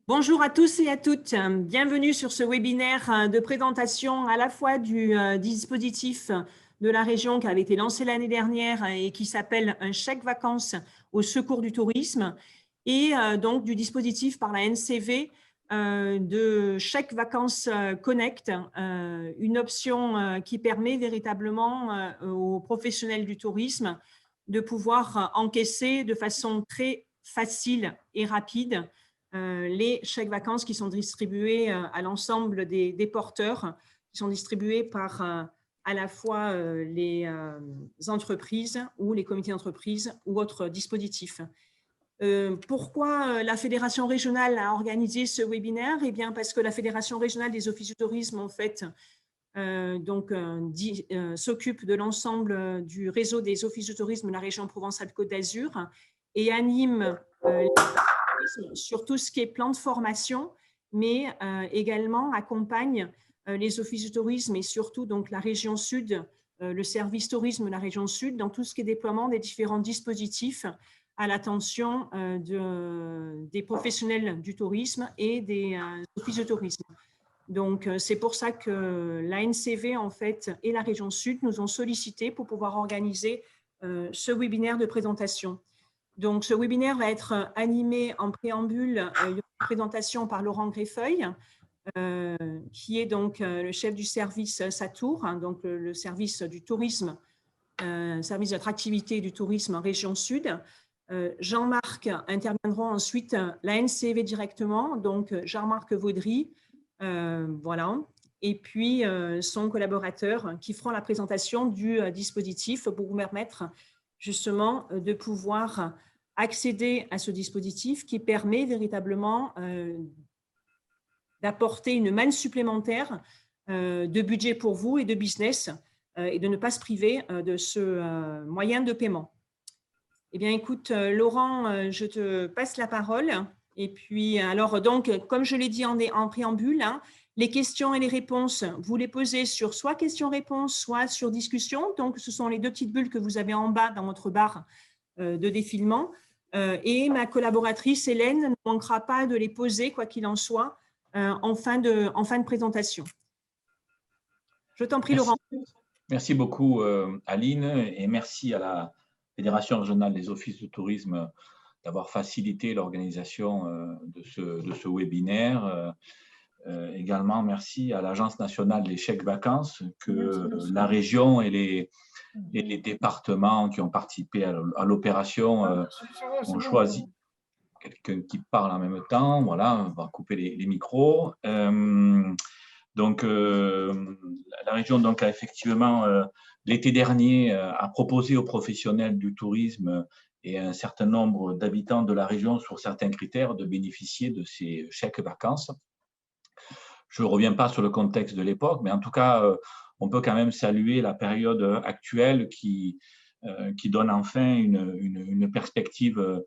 Bonjour à tous et à toutes. Bienvenue sur ce webinaire de présentation à la fois du dispositif de la région qui avait été lancé l'année dernière et qui s'appelle un chèque vacances au secours du tourisme et donc du dispositif par la NCV de chèque vacances Connect, une option qui permet véritablement aux professionnels du tourisme de pouvoir encaisser de façon très facile et rapide les chèques vacances qui sont distribués à l'ensemble des porteurs, qui sont distribués par à la fois les entreprises ou les comités d'entreprise ou autres dispositifs. Pourquoi la Fédération régionale a organisé ce webinaire? Eh bien, parce que la Fédération régionale des offices du tourisme, en fait, s'occupe de l'ensemble du réseau des offices de tourisme de la région Provence-Alpes-Côte d'Azur et anime sur tout ce qui est plan de formation, mais également accompagne les offices de tourisme et surtout donc la région sud, le service tourisme de la région sud, dans tout ce qui est déploiement des différents dispositifs à l'attention des professionnels du tourisme et des offices de tourisme. Donc, c'est pour ça que la NCV, en fait, et la région sud nous ont sollicité pour pouvoir organiser ce webinaire de présentation. Donc, ce webinaire va être animé en préambule, une présentation par Laurent Greffeuil, qui est donc le chef du service Satour, hein, donc le service du tourisme, service d'attractivité du tourisme en région sud. Jean-Marc interviendront ensuite la NCV directement, donc Jean-Marc Vaudry, voilà, et puis son collaborateur qui feront la présentation du dispositif pour vous permettre justement de pouvoir accéder à ce dispositif qui permet véritablement d'apporter une manne supplémentaire de budget pour vous et de business et de ne pas se priver de ce moyen de paiement. Eh bien, écoute, Laurent, je te passe la parole. Et puis, alors, donc, comme je l'ai dit en préambule, hein, les questions et les réponses, vous les posez sur soit questions-réponses, soit sur discussion. Donc, ce sont les deux petites bulles que vous avez en bas dans votre barre de défilement. Et ma collaboratrice Hélène ne manquera pas de les poser, quoi qu'il en soit, en fin de présentation. Je t'en prie, Merci. Laurent. Merci beaucoup, Aline, et merci à la Fédération régionale des offices de tourisme d'avoir facilité l'organisation de ce webinaire. Également, merci à l'Agence nationale des chèques vacances que la région et les départements qui ont participé à l'opération ont choisi. Quelqu'un qui parle en même temps, voilà, on va couper les micros. Donc, la région donc, a effectivement, l'été dernier, a proposé aux professionnels du tourisme et à un certain nombre d'habitants de la région, sur certains critères, de bénéficier de ces chèques vacances. Je ne reviens pas sur le contexte de l'époque, mais en tout cas, on peut quand même saluer la période actuelle qui donne enfin une perspective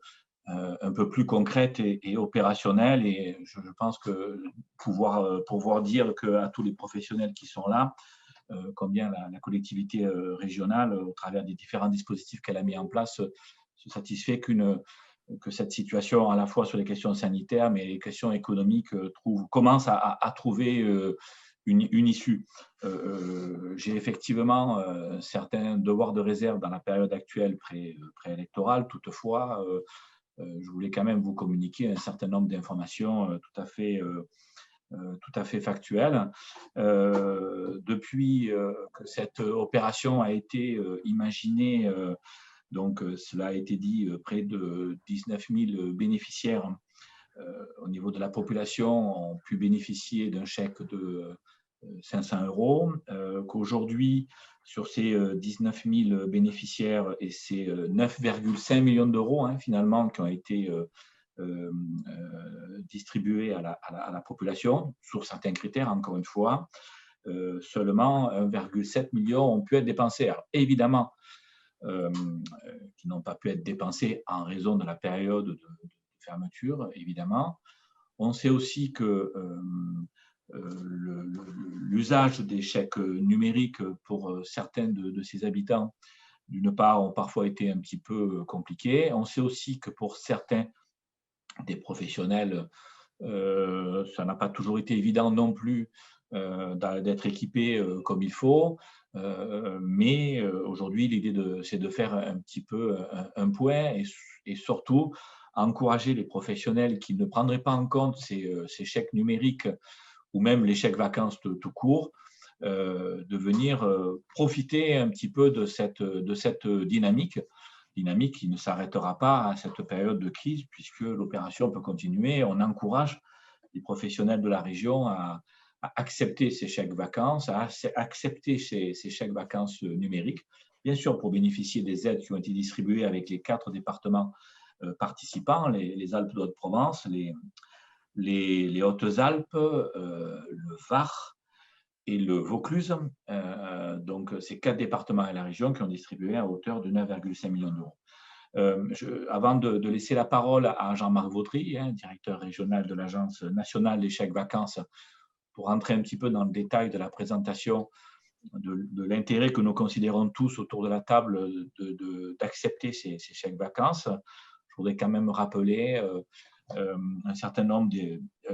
un peu plus concrète et opérationnelle. Et je pense que pouvoir dire à tous les professionnels qui sont là, combien la collectivité régionale, au travers des différents dispositifs qu'elle a mis en place, se satisfait que cette situation, à la fois sur les questions sanitaires, mais les questions économiques, commence à trouver une issue. J'ai effectivement certains devoirs de réserve dans la période actuelle préélectorale. Toutefois, je voulais quand même vous communiquer un certain nombre d'informations tout à fait factuelles. Depuis que cette opération a été imaginée, donc cela a été dit, près de 19 000 bénéficiaires au niveau de la population ont pu bénéficier d'un chèque de 500 €, qu'aujourd'hui, sur ces 19 000 bénéficiaires, et c'est 9,5 millions d'euros finalement qui ont été distribués à la population, sur certains critères, encore une fois, seulement 1,7 million ont pu être dépensés. Alors, évidemment, qui n'ont pas pu être dépensés en raison de la période de fermeture, évidemment. On sait aussi que l'usage des chèques numériques pour certains de ces habitants d'une part, ont parfois été un petit peu compliquées. On sait aussi que pour certains des professionnels, ça n'a pas toujours été évident non plus d'être équipé comme il faut. Mais aujourd'hui, l'idée, c'est de faire un petit peu un point et surtout encourager les professionnels qui ne prendraient pas en compte ces chèques numériques ou même les chèques vacances tout court, de venir profiter un petit peu de cette dynamique qui ne s'arrêtera pas à cette période de crise, puisque l'opération peut continuer. On encourage les professionnels de la région à accepter ces chèques vacances, à accepter ces chèques vacances numériques, bien sûr pour bénéficier des aides qui ont été distribuées avec les 4 départements participants, les Alpes de Haute-Provence, les Hautes-Alpes, le Var et le Vaucluse. Donc, ces 4 départements et la région qui ont distribué à hauteur de 9,5 millions d'euros. Avant de laisser la parole à Jean-Marc Vaudry, directeur régional de l'Agence nationale des chèques vacances, pour rentrer un petit peu dans le détail de la présentation de l'intérêt que nous considérons tous autour de la table d'accepter ces chèques vacances, je voudrais quand même rappeler un certain nombre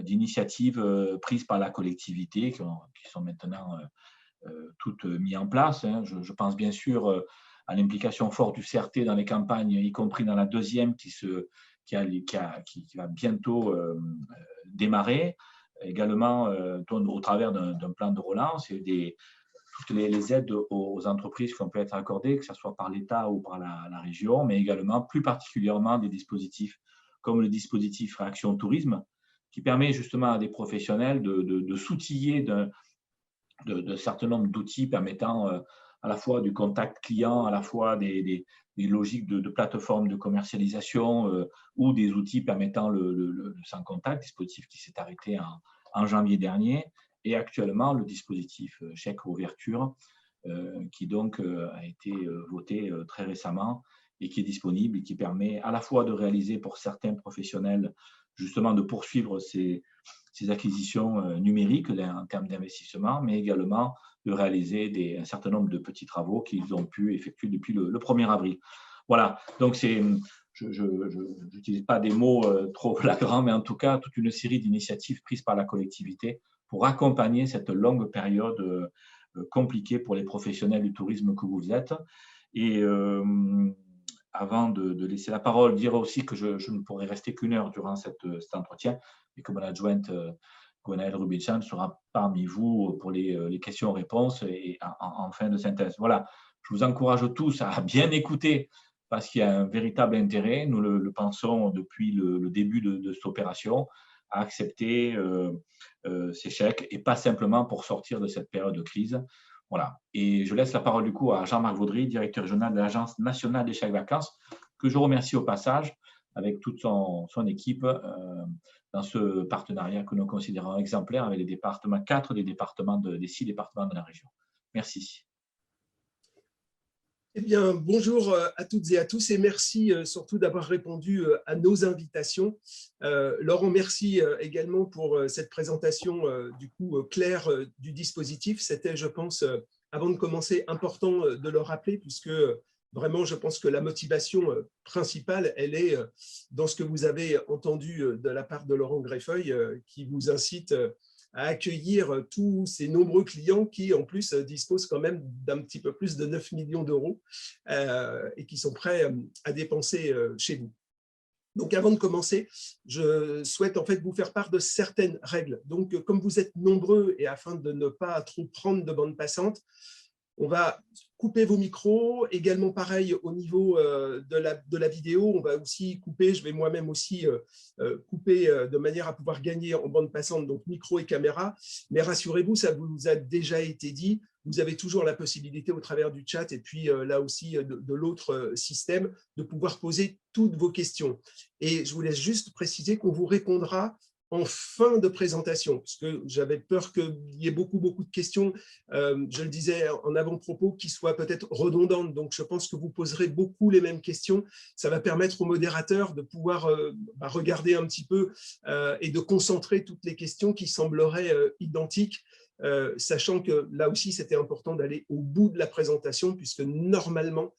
d'initiatives prises par la collectivité qui sont maintenant toutes mises en place. Je pense bien sûr à l'implication forte du CRT dans les campagnes, y compris dans la deuxième qui va bientôt démarrer, également au travers d'un plan de relance et toutes les aides aux entreprises qui peuvent être accordées, que ce soit par l'État ou par la région, mais également plus particulièrement des dispositifs comme le dispositif Réaction Tourisme, qui permet justement à des professionnels de s'outiller d'un certain nombre d'outils permettant à la fois du contact client, à la fois des logiques de plateformes de commercialisation ou des outils permettant le sans contact, dispositif qui s'est arrêté en janvier dernier, et actuellement le dispositif chèque ouverture qui donc a été voté très récemment et qui est disponible et qui permet à la fois de réaliser pour certains professionnels justement de poursuivre ces acquisitions numériques en termes d'investissement, mais également de réaliser un certain nombre de petits travaux qu'ils ont pu effectuer depuis le 1er avril. Voilà, donc je n'utilise pas des mots trop flagrants, mais en tout cas, toute une série d'initiatives prises par la collectivité pour accompagner cette longue période compliquée pour les professionnels du tourisme que vous êtes. Et avant de laisser la parole, dire aussi que je ne pourrai rester qu'1 heure durant cet entretien et que mon adjointe Gwenaëlle Rubinson sera parmi vous pour les questions-réponses et en fin de synthèse. Voilà, je vous encourage tous à bien écouter parce qu'il y a un véritable intérêt, nous le pensons depuis le début de cette opération, à accepter ces chèques et pas simplement pour sortir de cette période de crise. Voilà. Et je laisse la parole du coup à Jean-Marc Vaudry, directeur régional de l'Agence nationale des chèques vacances, que je remercie au passage avec toute son équipe dans ce partenariat que nous considérons exemplaire avec les départements, 4 des 6 départements de la région. Merci. Eh bien, bonjour à toutes et à tous et merci surtout d'avoir répondu à nos invitations. Laurent, merci également pour cette présentation du coup claire du dispositif. C'était, je pense, avant de commencer, important de le rappeler puisque vraiment, je pense que la motivation principale, elle est dans ce que vous avez entendu de la part de Laurent Greffeuil qui vous incite à accueillir tous ces nombreux clients qui, en plus, disposent quand même d'un petit peu plus de 9 millions d'euros et qui sont prêts à dépenser chez vous. Donc, avant de commencer, je souhaite en fait vous faire part de certaines règles. Donc, comme vous êtes nombreux et afin de ne pas trop prendre de bande passante, on va couper vos micros, également pareil au niveau de la vidéo, on va aussi couper, je vais moi-même aussi couper de manière à pouvoir gagner en bande passante, donc micro et caméra, mais rassurez-vous, ça vous a déjà été dit, vous avez toujours la possibilité au travers du chat et puis là aussi de l'autre système de pouvoir poser toutes vos questions. Et je vous laisse juste préciser qu'on vous répondra en fin de présentation, parce que j'avais peur qu'il y ait beaucoup de questions, je le disais en avant-propos, qui soient peut-être redondantes. Donc, je pense que vous poserez beaucoup les mêmes questions. Ça va permettre aux modérateurs de pouvoir regarder un petit peu et de concentrer toutes les questions qui sembleraient identiques, sachant que là aussi, c'était important d'aller au bout de la présentation, puisque normalement,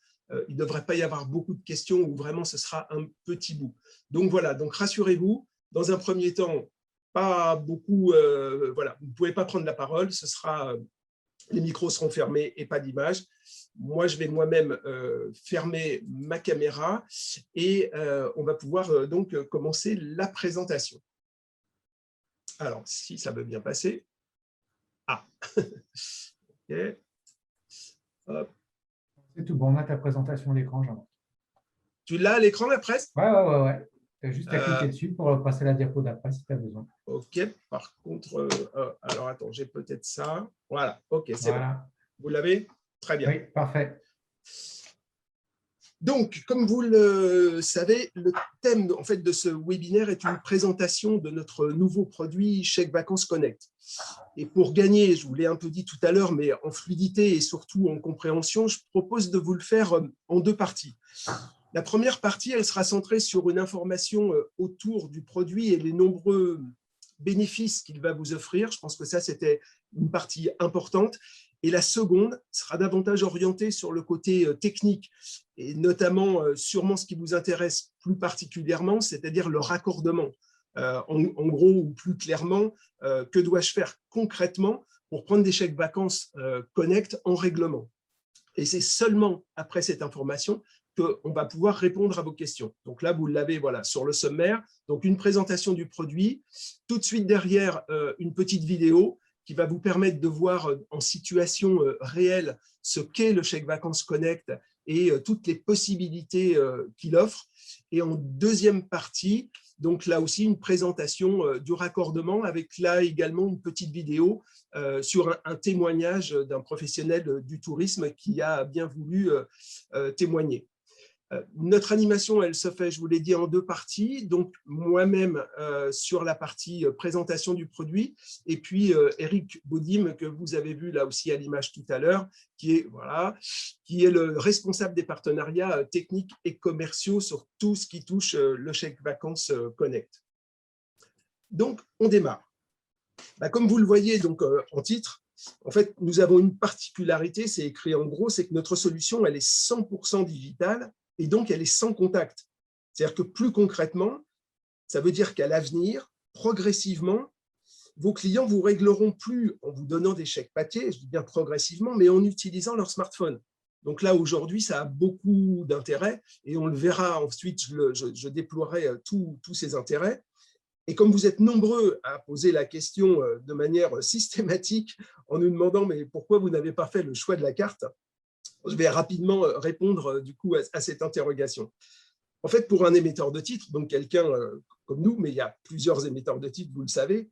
il ne devrait pas y avoir beaucoup de questions ou vraiment ce sera un petit bout. Donc voilà, donc rassurez-vous, dans un premier temps, pas beaucoup, voilà, vous ne pouvez pas prendre la parole, les micros seront fermés et pas d'image. Moi, je vais moi-même fermer ma caméra et on va pouvoir donc commencer la présentation. Alors, si ça veut bien passer. Ah, ok. Hop. C'est tout bon, on a ta présentation à l'écran, Jean. Tu l'as à l'écran, la presse? Ouais. Tu as juste à cliquer dessus pour passer la diapo d'après si tu as besoin. Ok, par contre, alors attends, j'ai peut-être ça. Voilà, ok, c'est bon. Vous l'avez? Très bien. Oui, parfait. Donc, comme vous le savez, le thème en fait, de ce webinaire est une présentation de notre nouveau produit Chèque Vacances Connect. Et pour gagner, je vous l'ai un peu dit tout à l'heure, mais en fluidité et surtout en compréhension, je propose de vous le faire en deux parties. La première partie, elle sera centrée sur une information autour du produit et les nombreux bénéfices qu'il va vous offrir. Je pense que ça, c'était une partie importante. Et la seconde sera davantage orientée sur le côté technique et notamment sûrement ce qui vous intéresse plus particulièrement, c'est-à-dire le raccordement. En gros, ou plus clairement, que dois-je faire concrètement pour prendre des chèques vacances Connect en règlement? Et c'est seulement après cette information qu'on va pouvoir répondre à vos questions. Donc là, vous l'avez voilà, sur le sommaire. Donc, une présentation du produit. Tout de suite derrière, une petite vidéo qui va vous permettre de voir en situation réelle ce qu'est le chèque vacances Connect et toutes les possibilités qu'il offre. Et en deuxième partie, donc là aussi, une présentation du raccordement avec là également une petite vidéo sur un témoignage d'un professionnel du tourisme qui a bien voulu témoigner. Notre animation, elle se fait, je vous l'ai dit, en deux parties. Donc, moi-même sur la partie présentation du produit et puis Eric Baudim, que vous avez vu là aussi à l'image tout à l'heure, qui est le responsable des partenariats techniques et commerciaux sur tout ce qui touche le chèque vacances Connect. Donc, on démarre. Comme vous le voyez donc, en titre, en fait, nous avons une particularité, c'est écrit en gros, c'est que notre solution, elle est 100% digitale et donc elle est sans contact. C'est-à-dire que plus concrètement, ça veut dire qu'à l'avenir, progressivement, vos clients vous régleront plus en vous donnant des chèques papier, je dis bien progressivement, mais en utilisant leur smartphone. Donc là, aujourd'hui, ça a beaucoup d'intérêt et on le verra ensuite, je déploierai tous ces intérêts. Et comme vous êtes nombreux à poser la question de manière systématique en nous demandant mais pourquoi vous n'avez pas fait le choix de la carte, je vais rapidement répondre du coup à cette interrogation. En fait, pour un émetteur de titres, donc quelqu'un comme nous, mais il y a plusieurs émetteurs de titres, vous le savez,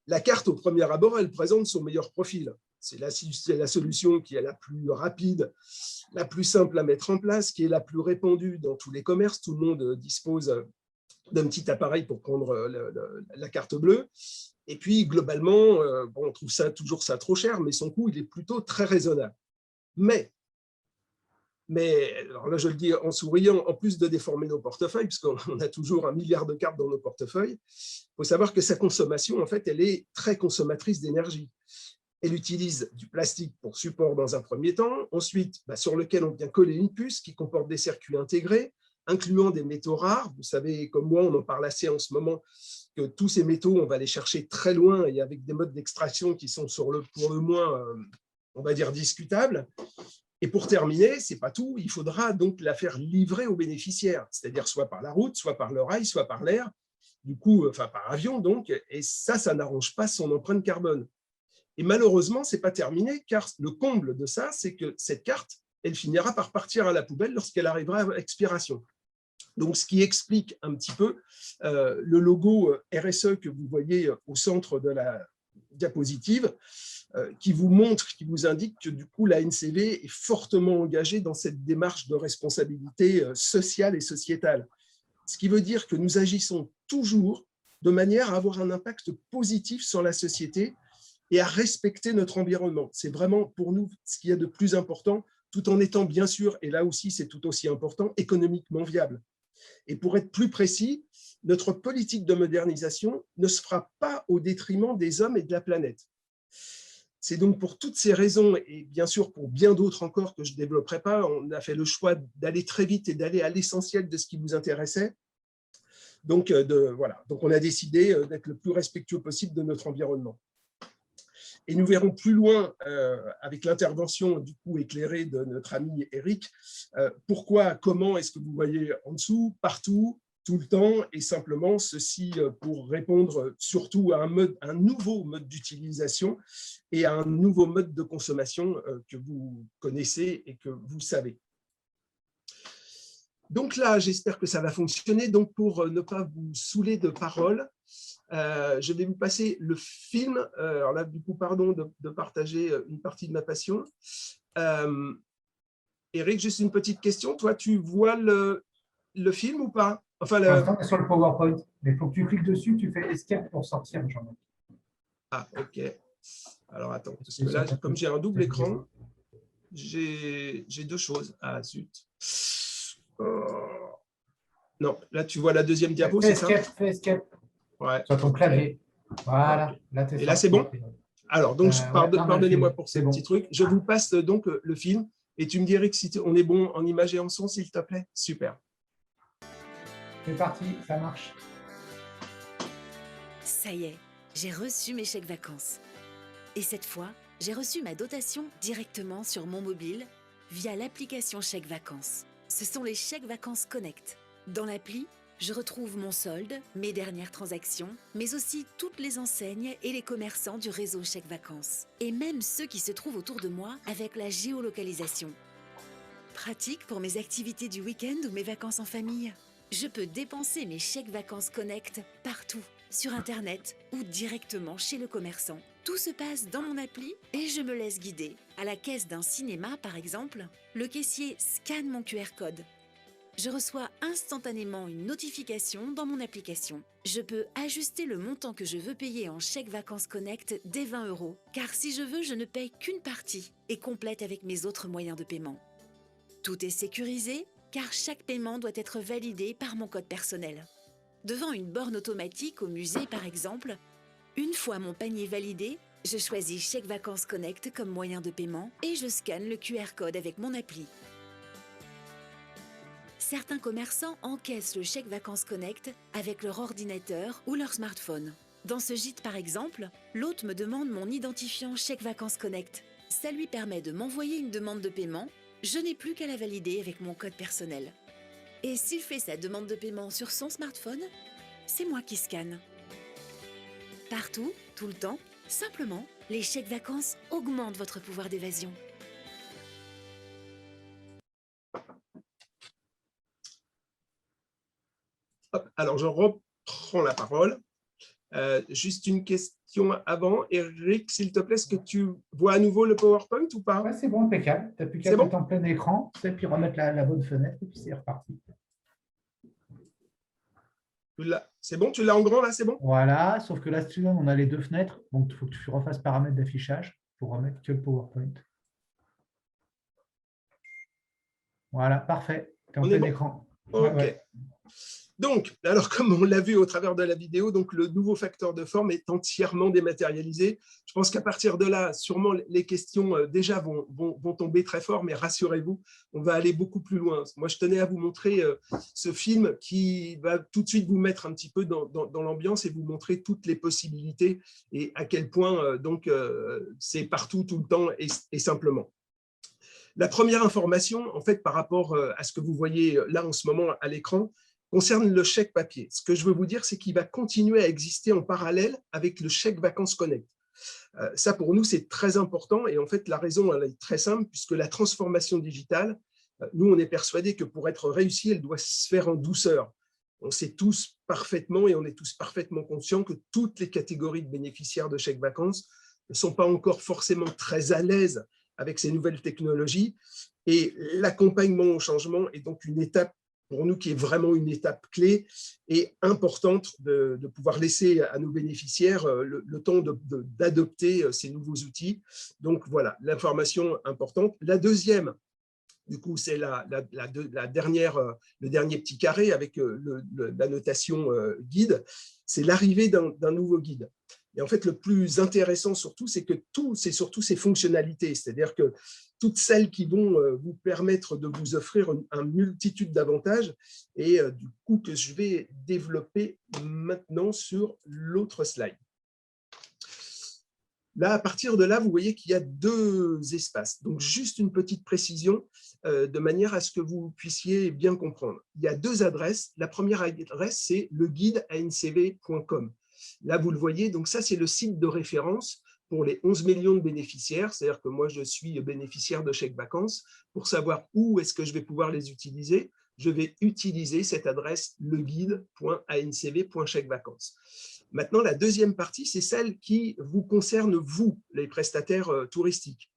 la carte au premier abord, elle présente son meilleur profil. C'est la solution qui est la plus rapide, la plus simple à mettre en place, qui est la plus répandue dans tous les commerces. Tout le monde dispose d'un petit appareil pour prendre la carte bleue. Et puis, globalement, on trouve toujours ça trop cher, mais son coût, il est plutôt très raisonnable. Mais alors là, je le dis en souriant, en plus de déformer nos portefeuilles, puisqu'on a toujours 1 milliard de cartes dans nos portefeuilles, il faut savoir que sa consommation, en fait, elle est très consommatrice d'énergie. Elle utilise du plastique pour support dans un premier temps, ensuite, sur lequel on vient coller une puce qui comporte des circuits intégrés, incluant des métaux rares. Vous savez, comme moi, on en parle assez en ce moment, que tous ces métaux, on va les chercher très loin et avec des modes d'extraction qui sont pour le moins, on va dire, discutables. Et pour terminer, ce n'est pas tout, il faudra donc la faire livrer aux bénéficiaires, c'est-à-dire soit par la route, soit par le rail, soit par l'air, du coup, enfin par avion donc, et ça n'arrange pas son empreinte carbone. Et malheureusement, ce n'est pas terminé, car le comble de ça, c'est que cette carte, elle finira par partir à la poubelle lorsqu'elle arrivera à expiration. Donc, ce qui explique un petit peu le logo RSE que vous voyez au centre de la diapositive, qui vous montre, qui vous indique que du coup, la NCV est fortement engagée dans cette démarche de responsabilité sociale et sociétale. Ce qui veut dire que nous agissons toujours de manière à avoir un impact positif sur la société et à respecter notre environnement. C'est vraiment pour nous ce qu'il y a de plus important, tout en étant bien sûr, et là aussi c'est tout aussi important, économiquement viable. Et pour être plus précis, notre politique de modernisation ne se fera pas au détriment des hommes et de la planète. C'est donc pour toutes ces raisons, et bien sûr pour bien d'autres encore que je ne développerai pas, on a fait le choix d'aller très vite et d'aller à l'essentiel de ce qui vous intéressait. Donc, voilà. Donc on a décidé d'être le plus respectueux possible de notre environnement. Et nous verrons plus loin, avec l'intervention du coup éclairée de notre ami Eric, pourquoi, comment est-ce que vous voyez en dessous, partout, tout le temps, et simplement ceci pour répondre surtout à un nouveau mode d'utilisation et à un nouveau mode de consommation que vous connaissez et que vous savez. Donc là, j'espère que ça va fonctionner. Donc pour ne pas vous saouler de paroles, je vais vous passer le film. Alors là, du coup, pardon de partager une partie de ma passion. Eric, juste une petite question. Toi, tu vois le film ou pas? Enfin, Pour l'instant, on est sur le PowerPoint, mais il faut que tu cliques dessus, tu fais Escape pour sortir, Jean-Marc. Ah, ok. Alors, attends, parce que là, comme j'ai un double écran, j'ai deux choses. Ah, zut. Non, là, tu vois la deuxième diapo, c'est ça? Fais Escape. Ouais. Sur ton clavier. Voilà. Okay. Là, et là, c'est bon? Alors, donc, pardonnez-moi pour ce petit truc. Je vous passe donc le film et tu me dirais que si on est bon en image et en son, s'il te plaît. Super. C'est parti, ça marche. Ça y est, j'ai reçu mes chèques vacances. Et cette fois, j'ai reçu ma dotation directement sur mon mobile via l'application Chèques Vacances. Ce sont les Chèques Vacances Connect. Dans l'appli, je retrouve mon solde, mes dernières transactions, mais aussi toutes les enseignes et les commerçants du réseau Chèques Vacances. Et même ceux qui se trouvent autour de moi avec la géolocalisation. Pratique pour mes activités du week-end ou mes vacances en famille. Je peux dépenser mes chèques vacances Connect partout, sur Internet ou directement chez le commerçant. Tout se passe dans mon appli et je me laisse guider. À la caisse d'un cinéma, par exemple, le caissier scanne mon QR code. Je reçois instantanément une notification dans mon application. Je peux ajuster le montant que je veux payer en chèque vacances Connect dès 20 €, car si je veux, je ne paye qu'une partie et complète avec mes autres moyens de paiement. Tout est sécurisé, car chaque paiement doit être validé par mon code personnel. Devant une borne automatique au musée, par exemple, une fois mon panier validé, je choisis Chèques Vacances Connect comme moyen de paiement et je scanne le QR code avec mon appli. Certains commerçants encaissent le Chèques Vacances Connect avec leur ordinateur ou leur smartphone. Dans ce gîte, par exemple, l'hôte me demande mon identifiant Chèques Vacances Connect. Ça lui permet de m'envoyer une demande de paiement. Je n'ai plus qu'à la valider avec mon code personnel. Et s'il fait sa demande de paiement sur son smartphone, c'est moi qui scanne. Partout, tout le temps, simplement, les chèques vacances augmentent votre pouvoir d'évasion. Alors, je reprends la parole. Juste une question avant. Eric, s'il te plaît, est-ce que tu vois à nouveau le PowerPoint ou pas? Ouais, c'est bon, impeccable. Tu n'as plus qu'à mettre en plein écran, et puis remettre la bonne fenêtre, et puis c'est reparti. C'est bon, tu l'as en grand là, c'est bon? Voilà, sauf que là, on a les deux fenêtres, donc il faut que tu refasses paramètres d'affichage pour remettre que le PowerPoint. Voilà, parfait. Tu es en plein écran. Ok. Ouais. Donc, alors comme on l'a vu au travers de la vidéo, donc le nouveau facteur de forme est entièrement dématérialisé. Je pense qu'à partir de là, sûrement les questions déjà vont tomber très fort, mais rassurez-vous, on va aller beaucoup plus loin. Moi, je tenais à vous montrer ce film qui va tout de suite vous mettre un petit peu dans l'ambiance et vous montrer toutes les possibilités et à quel point c'est partout, tout le temps et simplement. La première information, en fait, par rapport à ce que vous voyez là en ce moment à l'écran, concerne le chèque papier. Ce que je veux vous dire, c'est qu'il va continuer à exister en parallèle avec le chèque vacances Connect. Ça, pour nous, c'est très important. Et en fait, la raison, elle est très simple, puisque la transformation digitale, nous, on est persuadés que pour être réussie, elle doit se faire en douceur. On sait tous parfaitement et on est tous parfaitement conscients que toutes les catégories de bénéficiaires de chèques vacances ne sont pas encore forcément très à l'aise avec ces nouvelles technologies. Et l'accompagnement au changement est donc une étape pour nous qui est vraiment une étape clé et importante de pouvoir laisser à nos bénéficiaires le temps d'adopter ces nouveaux outils. Donc voilà, l'information importante. La deuxième, du coup, c'est le dernier petit carré avec la notation guide, c'est l'arrivée d'un nouveau guide. Et en fait, le plus intéressant surtout, c'est que c'est surtout ces fonctionnalités, c'est-à-dire que toutes celles qui vont vous permettre de vous offrir une multitude d'avantages et du coup que je vais développer maintenant sur l'autre slide. Là, à partir de là, vous voyez qu'il y a 2 espaces. Donc, juste une petite précision de manière à ce que vous puissiez bien comprendre. Il y a 2 adresses. La première adresse, c'est leguideancv.com. Là, vous le voyez, donc ça, c'est le site de référence pour les 11 millions de bénéficiaires. C'est-à-dire que moi, je suis bénéficiaire de chèques vacances. Pour savoir où est-ce que je vais pouvoir les utiliser, je vais utiliser cette adresse leguide.ancv.chèquesvacances. Maintenant, la deuxième partie, c'est celle qui vous concerne, vous, les prestataires touristiques.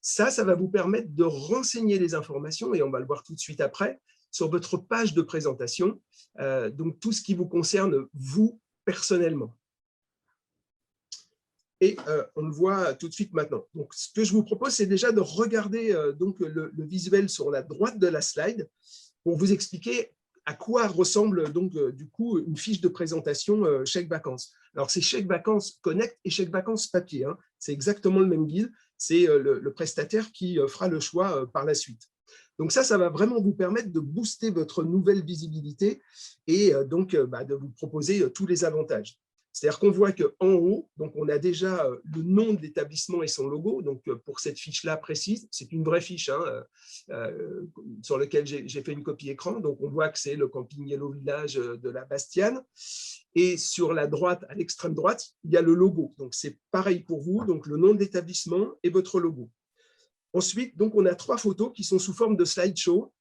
Ça va vous permettre de renseigner les informations, et on va le voir tout de suite après, sur votre page de présentation, donc tout ce qui vous concerne, vous, personnellement. Et on le voit tout de suite maintenant. Donc, ce que je vous propose, c'est déjà de regarder donc, le visuel sur la droite de la slide pour vous expliquer à quoi ressemble donc du coup une fiche de présentation chèque vacances. Alors c'est chèque vacances Connect et chèque vacances papier, hein. C'est exactement le même guide, c'est le prestataire qui fera le choix par la suite. Donc ça va vraiment vous permettre de booster votre nouvelle visibilité et donc de vous proposer tous les avantages. C'est-à-dire qu'on voit qu'en haut, donc on a déjà le nom de l'établissement et son logo. Donc pour cette fiche-là précise, c'est une vraie fiche hein, sur laquelle j'ai fait une copie écran. Donc on voit que c'est le camping Yellow Village de la Bastiane. Et sur la droite, à l'extrême droite, il y a le logo. Donc c'est pareil pour vous, donc le nom de l'établissement et votre logo. Ensuite, donc, on a 3 photos qui sont sous forme de slideshow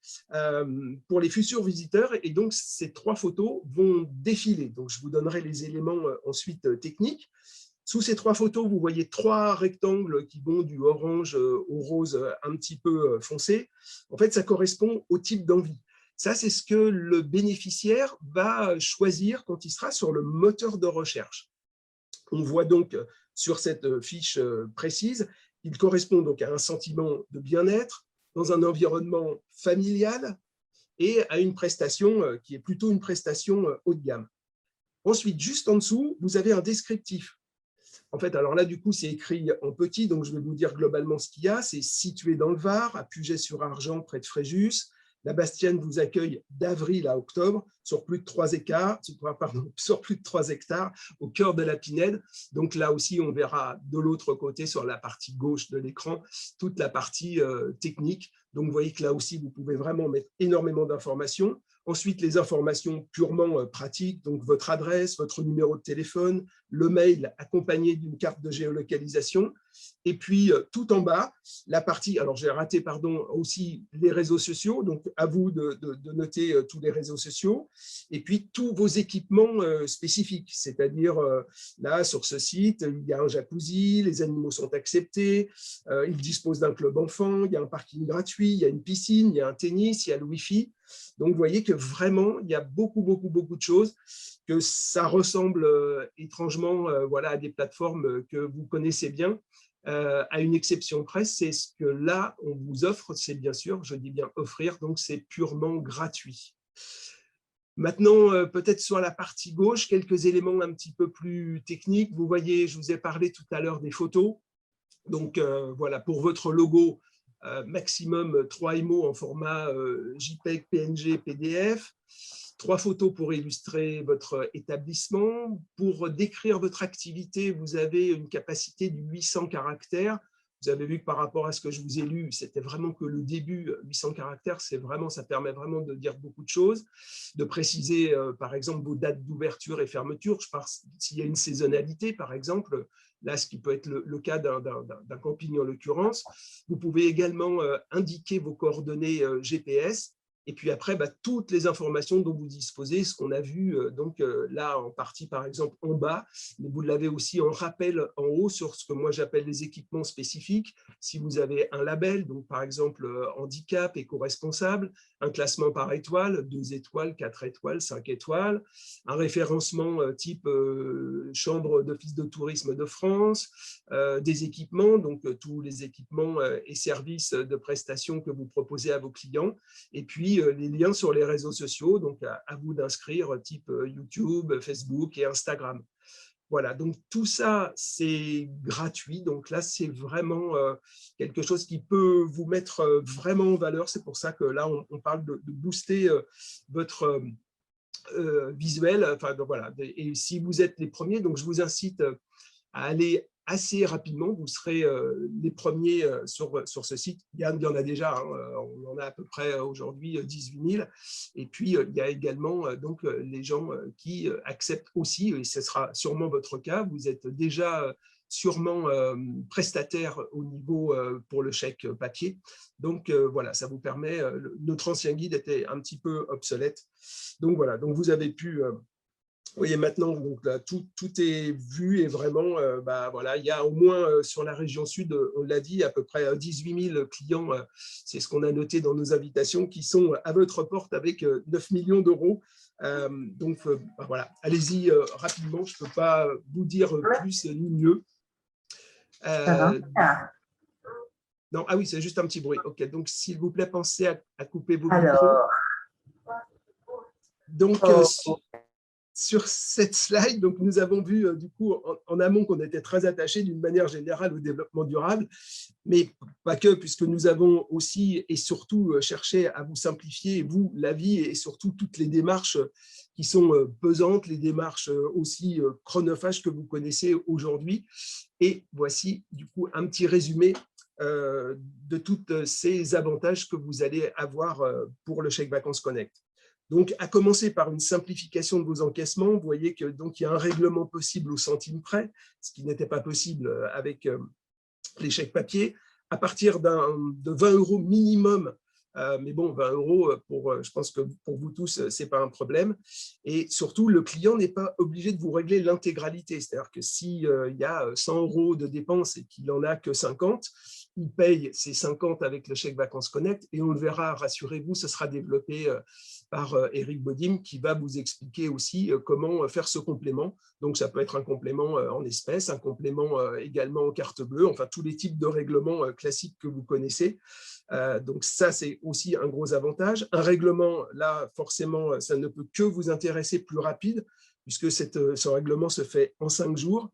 pour les futurs visiteurs. Et donc, ces 3 photos vont défiler. Donc, je vous donnerai les éléments ensuite techniques. Sous ces 3 photos, vous voyez 3 rectangles qui vont du orange au rose un petit peu foncé. En fait, ça correspond au type d'envie. Ça, c'est ce que le bénéficiaire va choisir quand il sera sur le moteur de recherche. On voit donc sur cette fiche précise, il correspond donc à un sentiment de bien-être dans un environnement familial et à une prestation qui est plutôt une prestation haut de gamme. Ensuite, juste en dessous, vous avez un descriptif. En fait, alors là, du coup, c'est écrit en petit, donc je vais vous dire globalement ce qu'il y a. C'est situé dans le Var, à Puget-sur-Argent, près de Fréjus. La Bastiane vous accueille d'avril à octobre sur plus de 3 hectares, sur plus de 3 hectares au cœur de la Pinède. Donc là aussi, on verra de l'autre côté, sur la partie gauche de l'écran, toute la partie technique. Donc vous voyez que là aussi, vous pouvez vraiment mettre énormément d'informations. Ensuite, les informations purement pratiques, donc votre adresse, votre numéro de téléphone, le mail accompagné d'une carte de géolocalisation. Et puis, tout en bas, la partie, alors j'ai raté, pardon, aussi les réseaux sociaux, donc à vous de noter tous les réseaux sociaux. Et puis, tous vos équipements spécifiques, c'est-à-dire là, sur ce site, il y a un jacuzzi, les animaux sont acceptés, il dispose d'un club enfant, il y a un parking gratuit, il y a une piscine, il y a un tennis, il y a le Wi-Fi. Donc, vous voyez que vraiment, il y a beaucoup de choses, que ça ressemble étrangement voilà, à des plateformes que vous connaissez bien. À une exception près, c'est ce que là, on vous offre, c'est bien sûr, je dis bien offrir, donc c'est purement gratuit. Maintenant, peut-être sur la partie gauche, quelques éléments un petit peu plus techniques. Vous voyez, je vous ai parlé tout à l'heure des photos. Donc, voilà, pour votre logo, maximum 3 émos en format JPEG, PNG, PDF. 3 photos pour illustrer votre établissement. Pour décrire votre activité, vous avez une capacité de 800 caractères. Vous avez vu que par rapport à ce que je vous ai lu, c'était vraiment que le début, 800 caractères, ça permet vraiment de dire beaucoup de choses, de préciser par exemple vos dates d'ouverture et fermeture. Je pense s'il y a une saisonnalité, par exemple, là, ce qui peut être le cas d'un camping en l'occurrence. Vous pouvez également indiquer vos coordonnées GPS. Et puis après, toutes les informations dont vous disposez, ce qu'on a vu donc là en partie par exemple en bas, mais vous l'avez aussi en rappel en haut sur ce que moi j'appelle les équipements spécifiques. Si vous avez un label, donc par exemple handicap, éco-responsable, un classement par étoile, 2 étoiles, 4 étoiles, 5 étoiles, un référencement type Chambre d'office de tourisme de France, des équipements, donc tous les équipements et services de prestations que vous proposez à vos clients, et puis les liens sur les réseaux sociaux, donc à vous d'inscrire type YouTube, Facebook et Instagram. Voilà, donc tout ça, c'est gratuit. Donc là, c'est vraiment quelque chose qui peut vous mettre vraiment en valeur. C'est pour ça que là, on parle de booster votre visuel. Enfin, donc voilà. Et si vous êtes les premiers, donc je vous incite à aller assez rapidement. Vous serez les premiers sur ce site. Il y en a déjà, hein, on en a à peu près aujourd'hui 18 000. Et puis, il y a également donc, les gens qui acceptent aussi, et ce sera sûrement votre cas, vous êtes déjà sûrement prestataire au niveau pour le chèque papier. Donc, voilà, ça vous permet, notre ancien guide était un petit peu obsolète. Donc, voilà, donc vous avez pu… Vous voyez maintenant, donc là, tout est vu et vraiment, voilà, il y a au moins sur la région sud, on l'a dit, à peu près 18 000 clients, c'est ce qu'on a noté dans nos invitations, qui sont à votre porte avec 9 millions d'euros. Donc voilà, allez-y rapidement, je ne peux pas vous dire plus ni mieux. Non, ah oui, c'est juste un petit bruit. Ok, donc s'il vous plaît, pensez à couper vos micros. Donc, sur cette slide, donc nous avons vu du coup en amont qu'on était très attachés d'une manière générale au développement durable, mais pas que, puisque nous avons aussi et surtout cherché à vous simplifier, vous, la vie et surtout toutes les démarches qui sont pesantes, les démarches aussi chronophages que vous connaissez aujourd'hui. Et voici du coup un petit résumé de tous ces avantages que vous allez avoir pour le chèque vacances Connect. Donc, à commencer par une simplification de vos encaissements, vous voyez que donc il y a un règlement possible au centime près, ce qui n'était pas possible avec les chèques papier, à partir de 20 € minimum. Mais bon, 20 €, je pense que pour vous tous, ce n'est pas un problème. Et surtout, le client n'est pas obligé de vous régler l'intégralité. C'est-à-dire que s'il y a 100 € de dépenses et qu'il n'en a que 50, il paye ces 50 avec le chèque vacances Connect et on le verra, rassurez-vous, ce sera développé par Eric Bodim qui va vous expliquer aussi comment faire ce complément. Donc, ça peut être un complément en espèces, un complément également en carte bleue, enfin tous les types de règlements classiques que vous connaissez. Donc, ça, c'est aussi un gros avantage. Un règlement, là, forcément, ça ne peut que vous intéresser plus rapide, puisque ce règlement se fait en 5 jours.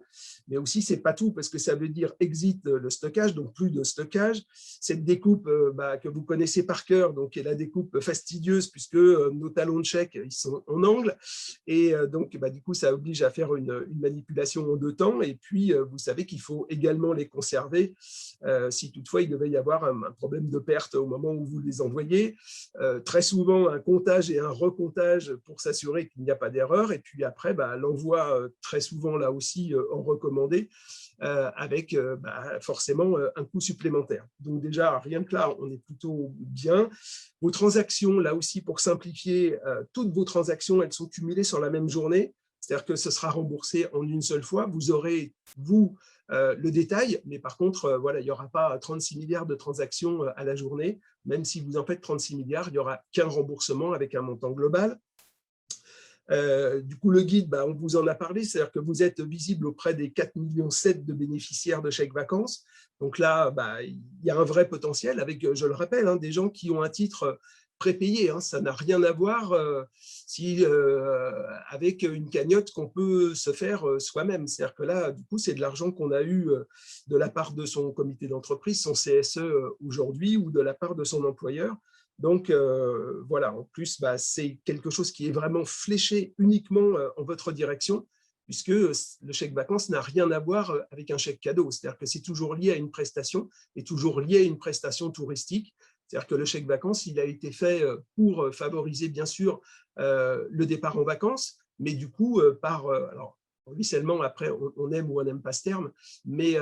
Mais aussi, ce n'est pas tout, parce que ça veut dire exit le stockage, donc plus de stockage. Cette découpe que vous connaissez par cœur, donc qui est la découpe fastidieuse, puisque nos talons de chèque, ils sont en angle. Et donc, du coup, ça oblige à faire une manipulation en 2 temps. Et puis, vous savez qu'il faut également les conserver si toutefois il devait y avoir un problème de perte au moment où vous les envoyez. Très souvent, un comptage et un recomptage pour s'assurer qu'il n'y a pas d'erreur. Et puis après, l'envoi très souvent là aussi en recommandé avec forcément un coût supplémentaire. Donc déjà, rien que là, on est plutôt bien. Vos transactions, là aussi, pour simplifier, toutes vos transactions, elles sont cumulées sur la même journée. C'est-à-dire que ce sera remboursé en une seule fois. Vous aurez, vous, le détail, mais par contre, voilà, il n'y aura pas 36 milliards de transactions à la journée. Même si vous en faites 36 milliards, il n'y aura qu'un remboursement avec un montant global. Du coup, le guide, on vous en a parlé, c'est-à-dire que vous êtes visible auprès des 4,7 millions de bénéficiaires de chèques vacances. Donc là, il y a un vrai potentiel avec, je le rappelle, des gens qui ont un titre prépayé. Ça n'a rien à voir avec une cagnotte qu'on peut se faire soi-même. C'est-à-dire que là, du coup, c'est de l'argent qu'on a eu de la part de son comité d'entreprise, son CSE aujourd'hui, ou de la part de son employeur. Donc, voilà, en plus, c'est quelque chose qui est vraiment fléché uniquement en votre direction, puisque le chèque vacances n'a rien à voir avec un chèque cadeau. C'est-à-dire que c'est toujours lié à une prestation et toujours lié à une prestation touristique. C'est-à-dire que le chèque vacances, il a été fait pour favoriser, bien sûr, le départ en vacances, mais du coup, alors, officiellement, après, on aime ou on n'aime pas ce terme, mais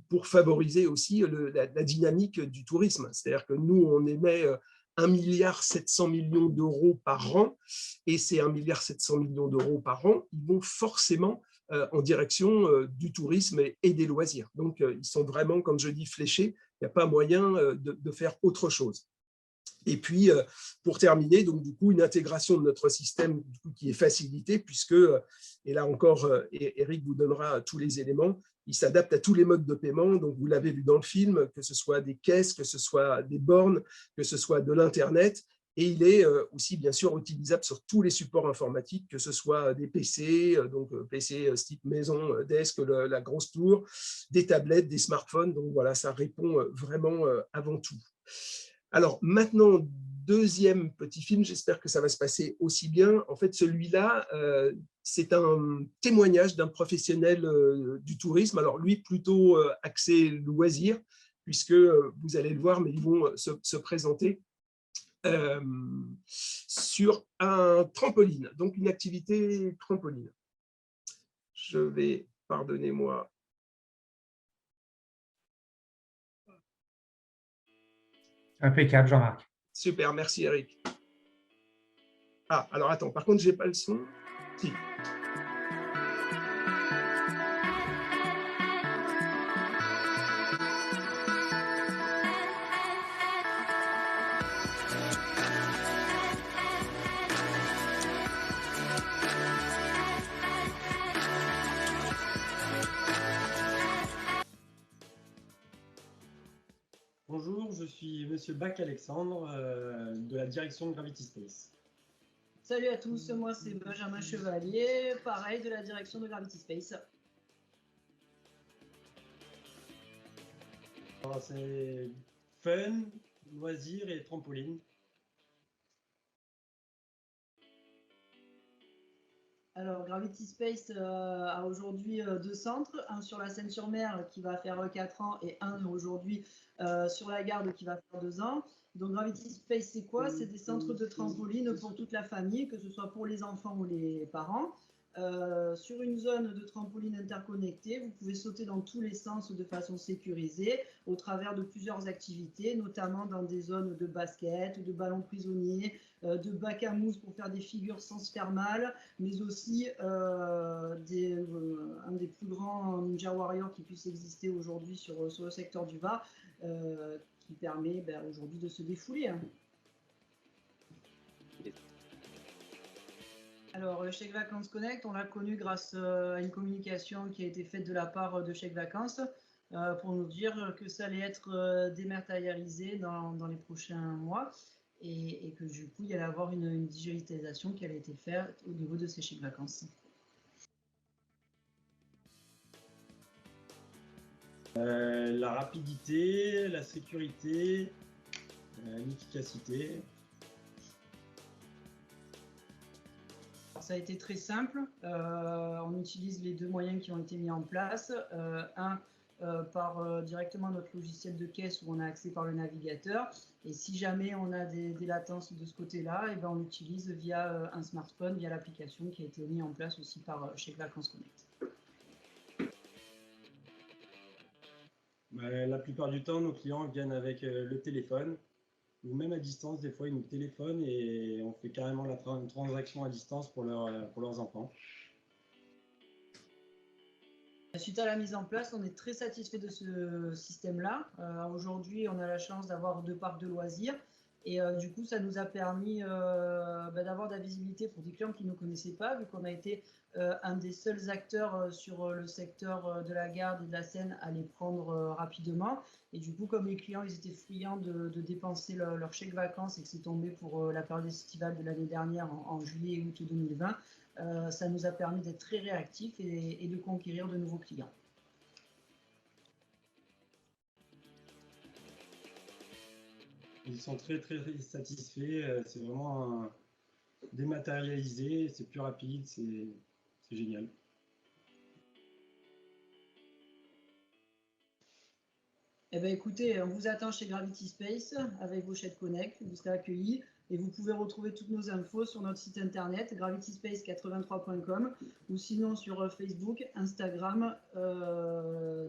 pour favoriser aussi la dynamique du tourisme. C'est-à-dire que nous, on émet 1,7 milliard d'euros par an, et ces 1,7 milliard d'euros par an, ils vont forcément en direction du tourisme et des loisirs. Donc, ils sont vraiment, comme je dis, fléchés. Il n'y a pas moyen de faire autre chose. Et puis, pour terminer, donc du coup, une intégration de notre système qui est facilitée, puisque, et là encore, Eric vous donnera tous les éléments, il s'adapte à tous les modes de paiement. Donc, vous l'avez vu dans le film, que ce soit des caisses, que ce soit des bornes, que ce soit de l'Internet. Et il est aussi, bien sûr, utilisable sur tous les supports informatiques, que ce soit des PC, donc PC type maison, desk, la grosse tour, des tablettes, des smartphones. Donc voilà, ça répond vraiment avant tout. Alors maintenant, deuxième petit film, j'espère que ça va se passer aussi bien. En fait, celui-là, c'est un témoignage d'un professionnel du tourisme. Alors lui, plutôt axé loisirs, puisque vous allez le voir, mais ils vont se présenter sur un trampoline, donc une activité trampoline. Je vais, pardonnez-moi. Impeccable, Jean-Marc. Super, merci Eric. Ah, alors attends, par contre, j'ai pas le son. Si. Bonjour, je suis Monsieur Bac Alexandre de la direction de Gravity Space. Salut à tous, moi c'est Benjamin Chevalier, pareil de la direction de Gravity Space. C'est fun, loisirs et trampoline. Alors Gravity Space a aujourd'hui 2 centres, un sur la Seine-sur-Mer qui va faire 4 ans et un aujourd'hui sur la Garde qui va faire 2 ans. Donc Gravity Space c'est quoi? C'est des centres de trampoline pour toute la famille, que ce soit pour les enfants ou les parents. Sur une zone de trampoline interconnectée, vous pouvez sauter dans tous les sens de façon sécurisée au travers de plusieurs activités, notamment dans des zones de basket, de ballons prisonniers, de bac à mousse pour faire des figures sans se faire mal, mais aussi un des plus grands Ninja Warrior qui puisse exister aujourd'hui sur le secteur du Var, qui permet aujourd'hui de se défouler. Alors, Chèque Vacances Connect, on l'a connu grâce à une communication qui a été faite de la part de Chèque Vacances pour nous dire que ça allait être dématérialisé dans les prochains mois et que du coup, il y allait avoir une digitalisation qui allait être faite au niveau de ces chèques vacances. La rapidité, la sécurité, l'efficacité. Ça a été très simple. On utilise les 2 moyens qui ont été mis en place. Par directement notre logiciel de caisse où on a accès par le navigateur. Et si jamais on a des latences de ce côté-là, et on l'utilise via un smartphone, via l'application qui a été mise en place aussi par Chèque Vacances Connect. La plupart du temps, nos clients viennent avec le téléphone, ou même à distance, des fois ils nous téléphonent et on fait carrément une transaction à distance pour leurs enfants. Suite à la mise en place, on est très satisfait de ce système-là. Aujourd'hui, on a la chance d'avoir 2 parcs de loisirs et du coup, ça nous a permis d'avoir de la visibilité pour des clients qui ne nous connaissaient pas, vu qu'on a été un des seuls acteurs sur le secteur de la Garde et de la Seine à les prendre rapidement. Et du coup, comme les clients ils étaient friands de dépenser leur chèque vacances et que c'est tombé pour la période estivale de l'année dernière en juillet et août 2020, ça nous a permis d'être très réactifs et de conquérir de nouveaux clients. Ils sont très satisfaits, c'est vraiment dématérialisé, c'est plus rapide, c'est génial. Eh bien, écoutez, on vous attend chez Gravity Space avec vos chèques Connect, vous serez accueillis et vous pouvez retrouver toutes nos infos sur notre site internet gravityspace83.com ou sinon sur Facebook, Instagram,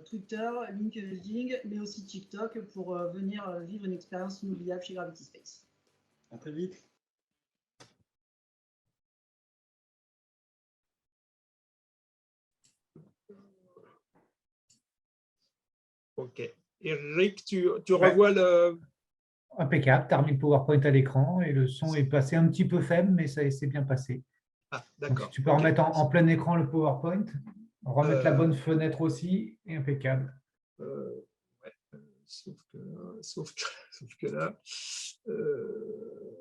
Twitter, LinkedIn, mais aussi TikTok pour venir vivre une expérience inoubliable chez Gravity Space. À très vite. Ok. Eric, tu revois le... Impeccable, tu as remis le PowerPoint à l'écran et le son est passé un petit peu faible, mais ça s'est bien passé. Ah, Donc, d'accord. si tu peux remettre en plein écran le PowerPoint, remettre la bonne fenêtre aussi, et impeccable. Ouais. Sauf que là,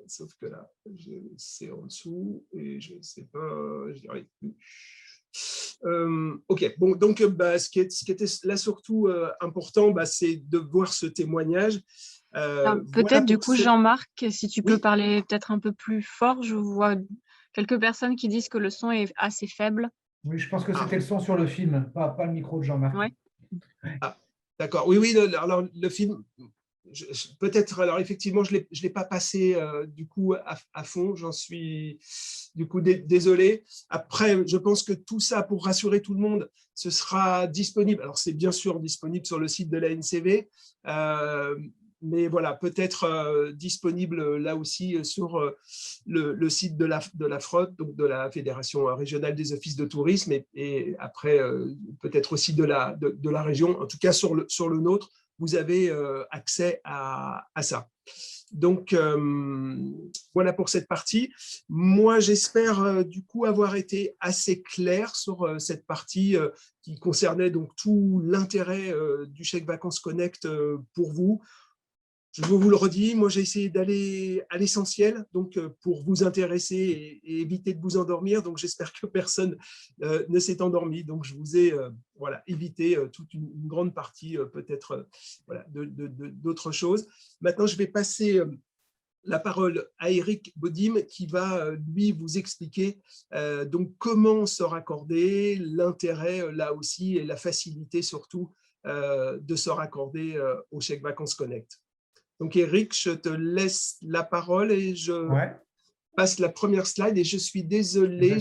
Sauf que là, c'est en dessous et je ne sais pas, je n'y arrive plus. Ok, bon, donc ce qui était là surtout important, c'est de voir ce témoignage. Peut-être du coup, Jean-Marc, si tu peux Oui. parler peut-être un peu plus fort. Je vois quelques personnes qui disent que le son est assez faible. Oui, je pense que c'était le son sur le film, pas le micro de Jean-Marc. Ouais. Ah, d'accord. Oui, oui, alors le film, peut-être, alors effectivement, je l'ai pas passé du coup à fond, j'en suis du coup désolé. Après, je pense que tout ça, pour rassurer tout le monde, ce sera disponible. Alors, c'est bien sûr disponible sur le site de la NCV, mais voilà, peut-être disponible là aussi sur le site de la FROT, donc de la Fédération régionale des offices de tourisme, et après peut-être aussi de la région, en tout cas sur le nôtre, vous avez accès à ça. Donc, voilà pour cette partie. Moi, j'espère du coup avoir été assez clair sur cette partie qui concernait donc tout l'intérêt du chèque vacances Connect pour vous. Je vous le redis, moi j'ai essayé d'aller à l'essentiel, donc pour vous intéresser et éviter de vous endormir. Donc j'espère que personne ne s'est endormi. Donc je vous ai voilà, évité toute une grande partie peut-être voilà, d'autres choses. Maintenant je vais passer la parole à Eric Bodim qui va lui vous expliquer donc comment se raccorder, l'intérêt là aussi et la facilité surtout de se raccorder au chèque vacances Connect. Donc, Eric, je te laisse la parole et je passe la première slide et je suis désolé.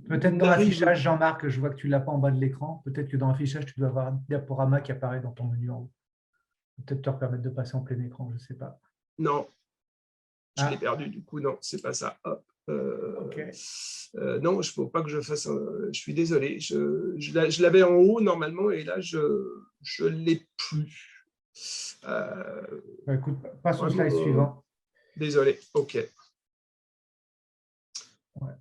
Peut-être dans l'affichage, Jean-Marc, je vois que tu ne l'as pas en bas de l'écran. Peut-être que dans l'affichage, tu dois avoir un diaporama qui apparaît dans ton menu en haut. Peut-être te permettre de passer en plein écran, je ne sais pas. Non, je l'ai perdu du coup. Non, ce n'est pas ça. Hop. Non, il ne faut pas que je fasse. Je suis désolé. Je l'avais en haut normalement et là, je ne l'ai plus. Écoute, passe au slide suivant. Désolé, ok. Ouais,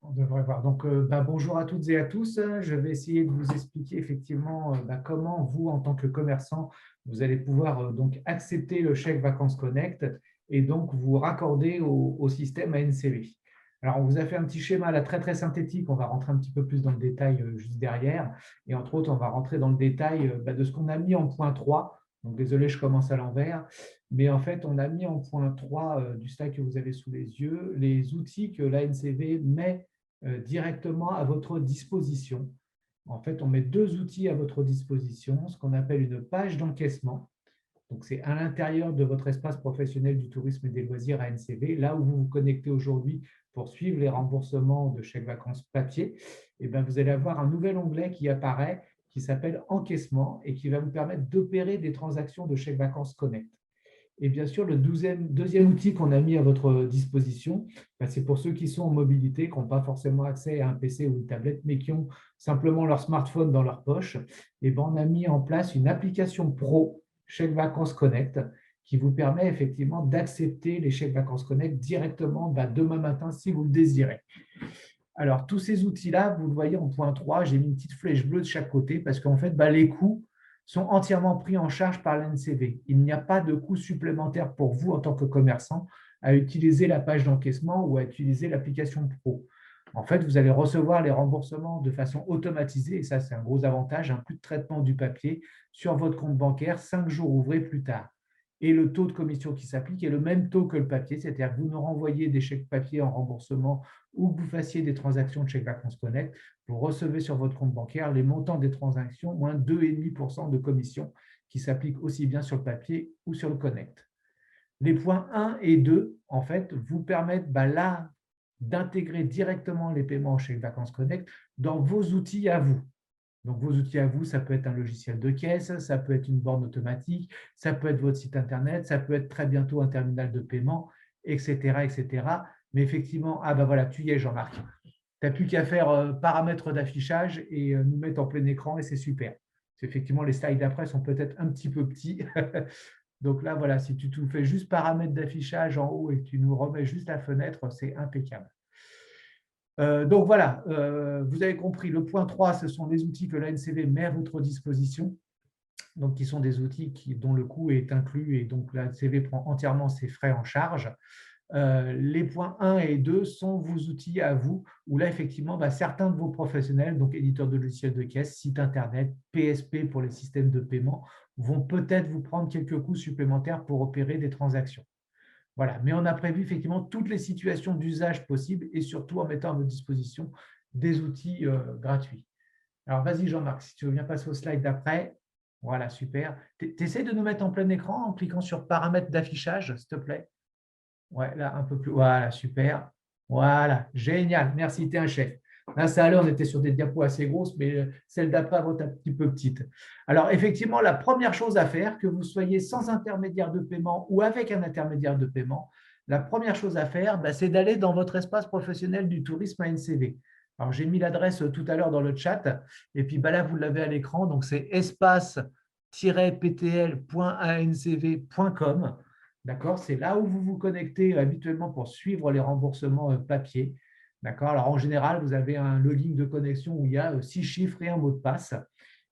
on devrait voir. Donc, bonjour à toutes et à tous. Je vais essayer de vous expliquer effectivement comment vous, en tant que commerçant, vous allez pouvoir donc accepter le chèque vacances Connect et donc vous raccorder au système ANCV. Alors, on vous a fait un petit schéma là très, très synthétique. On va rentrer un petit peu plus dans le détail juste derrière. Et entre autres, on va rentrer dans le détail de ce qu'on a mis en point 3. Donc, désolé, je commence à l'envers. Mais en fait, on a mis en point 3 du slide que vous avez sous les yeux les outils que l'ANCV met directement à votre disposition. En fait, on met 2 outils à votre disposition, ce qu'on appelle une page d'encaissement. Donc, c'est à l'intérieur de votre espace professionnel du tourisme et des loisirs ANCV, là où vous vous connectez aujourd'hui pour suivre les remboursements de chèques vacances papier. Et bien, vous allez avoir un nouvel onglet qui apparaît, qui s'appelle Encaissement et qui va vous permettre d'opérer des transactions de chèques vacances Connect. Et bien sûr, le deuxième outil qu'on a mis à votre disposition, c'est pour ceux qui sont en mobilité, qui n'ont pas forcément accès à un PC ou une tablette, mais qui ont simplement leur smartphone dans leur poche. Et bien, on a mis en place une application pro, Chèque Vacances Connect, qui vous permet effectivement d'accepter les chèques vacances Connect directement demain matin si vous le désirez. Alors, tous ces outils-là, vous le voyez en point 3, j'ai mis une petite flèche bleue de chaque côté parce qu'en fait, les coûts sont entièrement pris en charge par l'ANCV. Il n'y a pas de coût supplémentaire pour vous en tant que commerçant à utiliser la page d'encaissement ou à utiliser l'application pro. En fait, vous allez recevoir les remboursements de façon automatisée, et ça, c'est un gros avantage, plus de traitement du papier sur votre compte bancaire 5 jours ouvrés plus tard. Et le taux de commission qui s'applique est le même taux que le papier, c'est-à-dire que vous nous renvoyez des chèques papier en remboursement ou que vous fassiez des transactions de chèque vacances Connect, vous recevez sur votre compte bancaire les montants des transactions moins 2,5% de commission qui s'appliquent aussi bien sur le papier ou sur le Connect. Les points 1 et 2, en fait, vous permettent là d'intégrer directement les paiements au chèque vacances Connect dans vos outils à vous. Donc, vos outils à vous, ça peut être un logiciel de caisse, ça peut être une borne automatique, ça peut être votre site Internet, ça peut être très bientôt un terminal de paiement, etc. etc. Mais effectivement, voilà, tu y es, Jean-Marc. Tu n'as plus qu'à faire paramètres d'affichage et nous mettre en plein écran et c'est super. Effectivement, les slides d'après sont peut-être un petit peu petits. Donc là, voilà, si tu te fais juste paramètres d'affichage en haut et que tu nous remets juste la fenêtre, c'est impeccable. Donc voilà, vous avez compris, le point 3, ce sont les outils que l'ANCV met à votre disposition. donc qui sont des outils dont le coût est inclus et donc la CV prend entièrement ses frais en charge. Les points 1 et 2 sont vos outils à vous, où là, effectivement, certains de vos professionnels, donc éditeurs de logiciels de caisse, site internet, PSP pour les systèmes de paiement, vont peut-être vous prendre quelques coûts supplémentaires pour opérer des transactions. Voilà, mais on a prévu effectivement toutes les situations d'usage possibles et surtout en mettant à votre disposition des outils gratuits. Alors, vas-y Jean-Marc, si tu veux bien passer au slide d'après. Voilà, super. Tu essaies de nous mettre en plein écran en cliquant sur paramètres d'affichage, s'il te plaît. Ouais, là, un peu plus. Voilà, super. Voilà, génial. Merci, tu es un chef. Là, ça allait, on était sur des diapos assez grosses, mais celle d'après va être un petit peu petite. Alors, effectivement, la première chose à faire, que vous soyez sans intermédiaire de paiement ou avec un intermédiaire de paiement, la première chose à faire, c'est d'aller dans votre espace professionnel du tourisme ANCV. Alors, j'ai mis l'adresse tout à l'heure dans le chat, et puis là, vous l'avez à l'écran, donc c'est espace-ptl.ancv.com. D'accord, c'est là où vous vous connectez habituellement pour suivre les remboursements papier. D'accord, alors en général, vous avez un login de connexion où il y a 6 chiffres et un mot de passe.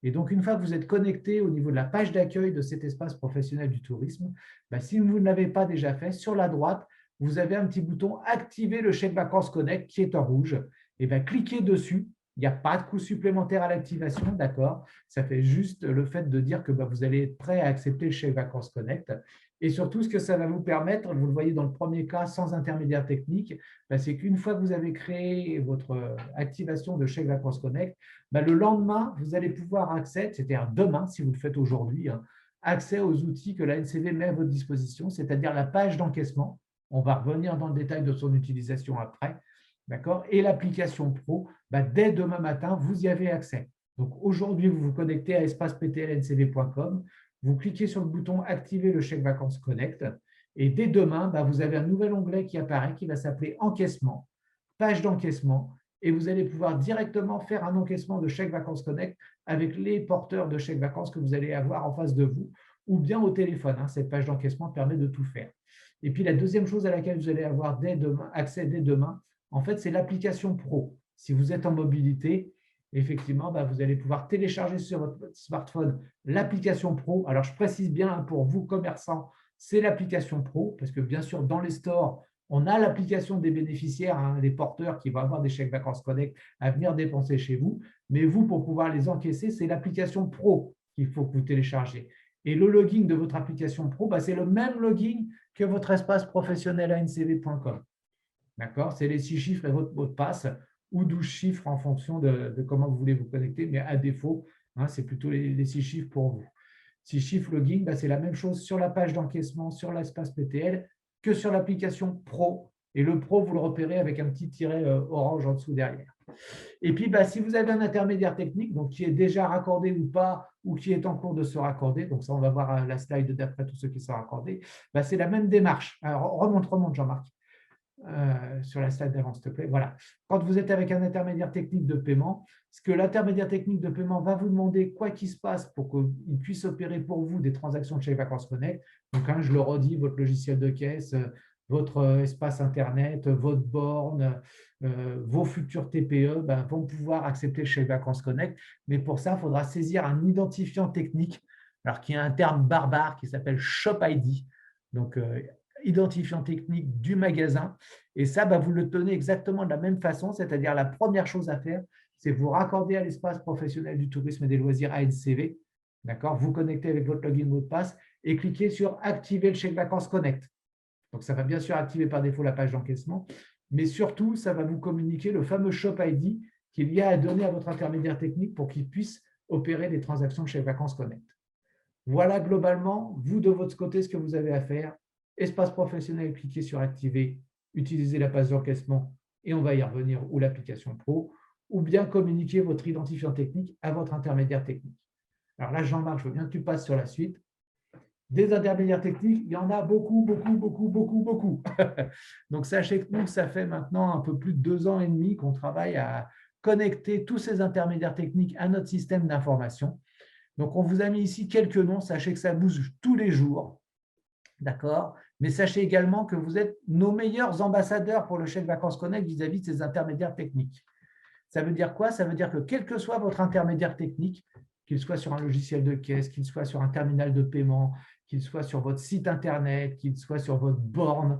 Et donc, une fois que vous êtes connecté au niveau de la page d'accueil de cet espace professionnel du tourisme, si vous ne l'avez pas déjà fait, sur la droite, vous avez un petit bouton « Activer le chèque vacances Connect » qui est en rouge. Et cliquez dessus. Il n'y a pas de coût supplémentaire à l'activation, d'accord? Ça fait juste le fait de dire que vous allez être prêt à accepter le chèque vacances Connect. Et surtout, ce que ça va vous permettre, vous le voyez dans le premier cas, sans intermédiaire technique, c'est qu'une fois que vous avez créé votre activation de chèque vacances Connect, le lendemain, vous allez pouvoir accéder, c'est-à-dire demain, si vous le faites aujourd'hui, accès aux outils que la NCV met à votre disposition, c'est-à-dire la page d'encaissement. On va revenir dans le détail de son utilisation après. D'accord ? Et l'application Pro, dès demain matin, vous y avez accès. Donc aujourd'hui, vous vous connectez à espaceptlncv.com, vous cliquez sur le bouton « Activer le chèque vacances Connect » et dès demain, vous avez un nouvel onglet qui apparaît qui va s'appeler « Encaissement », page d'encaissement, et vous allez pouvoir directement faire un encaissement de chèque vacances Connect avec les porteurs de chèque vacances que vous allez avoir en face de vous ou bien au téléphone. Cette page d'encaissement permet de tout faire. Et puis, la deuxième chose à laquelle vous allez avoir accès dès demain, en fait, c'est l'application Pro. Si vous êtes en mobilité, effectivement, vous allez pouvoir télécharger sur votre smartphone l'application Pro. Alors, je précise bien, pour vous, commerçants, c'est l'application Pro, parce que bien sûr, dans les stores, on a l'application des bénéficiaires, des porteurs qui vont avoir des chèques vacances Connect à venir dépenser chez vous. Mais vous, pour pouvoir les encaisser, c'est l'application Pro qu'il faut que vous téléchargez. Et le login de votre application Pro, c'est le même login que votre espace professionnel ancv.com. D'accord ? C'est les 6 chiffres et votre mot de passe, ou 12 chiffres en fonction de comment vous voulez vous connecter, mais à défaut, c'est plutôt les 6 chiffres pour vous. 6 chiffres login, c'est la même chose sur la page d'encaissement, sur l'espace PTL, que sur l'application Pro. Et le Pro, vous le repérez avec un petit tiret orange en dessous derrière. Et puis, si vous avez un intermédiaire technique, donc qui est déjà raccordé ou pas, ou qui est en cours de se raccorder, donc ça, on va voir la slide d'après tous ceux qui sont raccordés, c'est la même démarche. Alors, remonte Jean-Marc. Sur la slide d'avant, s'il te plaît. Voilà. Quand vous êtes avec un intermédiaire technique de paiement, ce que l'intermédiaire technique de paiement va vous demander, quoi qu'il se passe, pour qu'il puisse opérer pour vous des transactions de chèque vacances Connect. Donc, je le redis, votre logiciel de caisse, votre espace Internet, votre borne, vos futurs TPE vont pouvoir accepter le chèque vacances Connect. Mais pour ça, il faudra saisir un identifiant technique, alors qui a un terme barbare qui s'appelle Shop ID. Donc, identifiant technique du magasin. Et ça, vous le tenez exactement de la même façon, c'est-à-dire la première chose à faire, c'est vous raccorder à l'espace professionnel du tourisme et des loisirs ANCV. D'accord ? Vous connectez avec votre login mot de passe et cliquez sur « Activer le chèque vacances Connect ». Donc, ça va bien sûr activer par défaut la page d'encaissement, mais surtout, ça va vous communiquer le fameux Shop ID qu'il y a à donner à votre intermédiaire technique pour qu'il puisse opérer des transactions de chèque vacances Connect. Voilà globalement, vous de votre côté, ce que vous avez à faire. Espace professionnel, cliquez sur Activer, utilisez la page d'encaissement et on va y revenir, ou l'application Pro, ou bien communiquer votre identifiant technique à votre intermédiaire technique. Alors là, Jean-Marc, je veux bien que tu passes sur la suite. Des intermédiaires techniques, il y en a beaucoup. Donc, sachez que nous, ça fait maintenant un peu plus de 2 ans et demi qu'on travaille à connecter tous ces intermédiaires techniques à notre système d'information. Donc, on vous a mis ici quelques noms. Sachez que ça bouge tous les jours. D'accord ? Mais sachez également que vous êtes nos meilleurs ambassadeurs pour le chèque vacances Connect vis-à-vis de ces intermédiaires techniques. Ça veut dire quoi ? Ça veut dire que quel que soit votre intermédiaire technique, qu'il soit sur un logiciel de caisse, qu'il soit sur un terminal de paiement, qu'il soit sur votre site Internet, qu'il soit sur votre borne,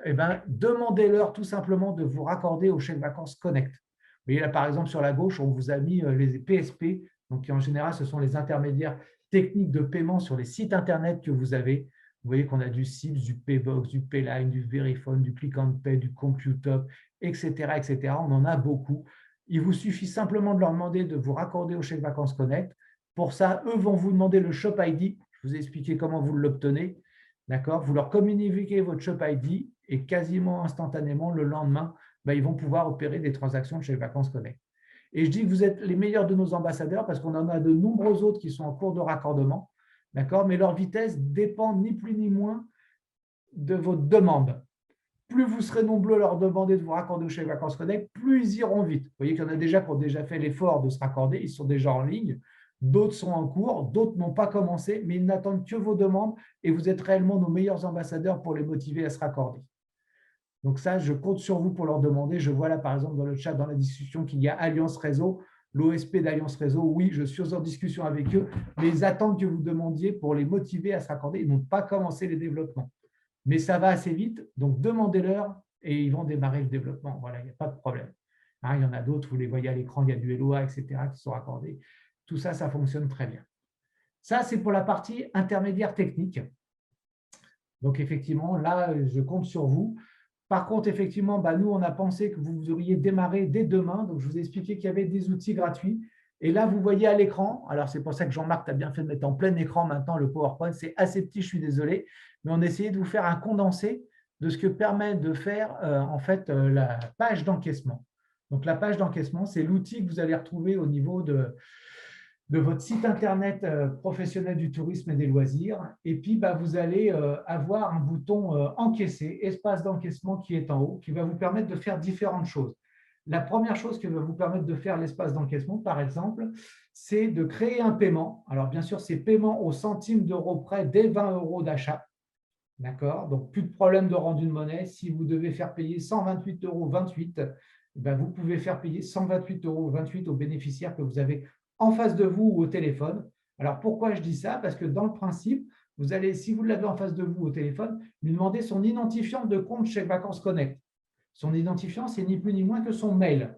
eh ben, demandez-leur tout simplement de vous raccorder au chèque vacances Connect. Vous voyez là, par exemple, sur la gauche, on vous a mis les PSP, donc qui en général, ce sont les intermédiaires techniques de paiement sur les sites Internet que vous avez. Vous voyez qu'on a du CIPS, du Paybox, du Payline, du Verifone, du Click and Pay, du CompuTop, etc., etc. On en a beaucoup. Il vous suffit simplement de leur demander de vous raccorder au chèque vacances Connect. Pour ça, eux vont vous demander le Shop ID. Je vous ai expliqué comment vous l'obtenez. D'accord ? Vous leur communiquez votre Shop ID et quasiment instantanément, le lendemain, ils vont pouvoir opérer des transactions de chèque vacances Connect. Et je dis que vous êtes les meilleurs de nos ambassadeurs parce qu'on en a de nombreux autres qui sont en cours de raccordement. D'accord ? Mais leur vitesse dépend ni plus ni moins de votre demande. Plus vous serez nombreux à leur demander de vous raccorder au chèque vacances Connect, plus ils iront vite. Vous voyez qu'il y en a déjà qui ont déjà fait l'effort de se raccorder, ils sont déjà en ligne. D'autres sont en cours, d'autres n'ont pas commencé, mais ils n'attendent que vos demandes et vous êtes réellement nos meilleurs ambassadeurs pour les motiver à se raccorder. Donc ça, je compte sur vous pour leur demander. Je vois là, par exemple, dans le chat, dans la discussion, qu'il y a Alliance Réseau, l'OSP d'Alliance Réseau. Oui, je suis en discussion avec eux, mais ils attendent que vous demandiez pour les motiver à se raccorder. Ils n'ont pas commencé les développements. Mais ça va assez vite, donc demandez-leur et ils vont démarrer le développement. Voilà, il n'y a pas de problème. Hein, il y en a d'autres, vous les voyez à l'écran, il y a du LOA, etc., qui sont raccordés. Tout ça, ça fonctionne très bien. Ça, c'est pour la partie intermédiaire technique. Donc, effectivement, là, je compte sur vous. Par contre, effectivement, nous, on a pensé que vous auriez démarré dès demain. Donc, je vous ai expliqué qu'il y avait des outils gratuits. Et là, vous voyez à l'écran, alors c'est pour ça que Jean-Marc, tu as bien fait de mettre en plein écran maintenant le PowerPoint. C'est assez petit, je suis désolé. Mais on a essayé de vous faire un condensé de ce que permet de faire la page d'encaissement. Donc, la page d'encaissement, c'est l'outil que vous allez retrouver au niveau de votre site Internet professionnel du tourisme et des loisirs. Et puis, vous allez avoir un bouton encaisser, espace d'encaissement qui est en haut, qui va vous permettre de faire différentes choses. La première chose que va vous permettre de faire l'espace d'encaissement, par exemple, c'est de créer un paiement. Alors, bien sûr, c'est paiement au centime d'euro près dès 20 € d'achat. D'accord ? Donc, plus de problème de rendu de monnaie. Si vous devez faire payer 128,28 €, vous pouvez faire payer 128,28 € aux bénéficiaires que vous avez en face de vous ou au téléphone. Alors, pourquoi je dis ça ? Parce que dans le principe, vous allez, si vous l'avez en face de vous au téléphone, lui demander son identifiant de compte Chèque Vacances Connect. Son identifiant, c'est ni plus ni moins que son mail.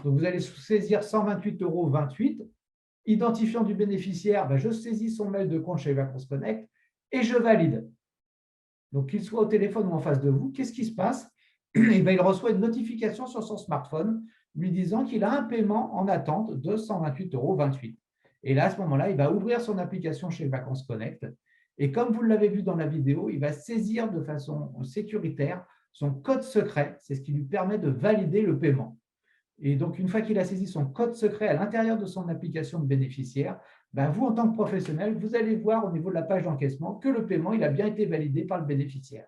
Donc, vous allez saisir 128,28 €. Identifiant du bénéficiaire, je saisis son mail de compte Chèque Vacances Connect et je valide. Donc, qu'il soit au téléphone ou en face de vous, qu'est-ce qui se passe ? Il reçoit une notification sur son smartphone lui disant qu'il a un paiement en attente de 128,28 €. Et là, à ce moment-là, il va ouvrir son application Chèque Vacances Connect. Et comme vous l'avez vu dans la vidéo, il va saisir de façon sécuritaire son code secret. C'est ce qui lui permet de valider le paiement. Et donc, une fois qu'il a saisi son code secret à l'intérieur de son application de bénéficiaire, vous, en tant que professionnel, vous allez voir au niveau de la page d'encaissement que le paiement il a bien été validé par le bénéficiaire.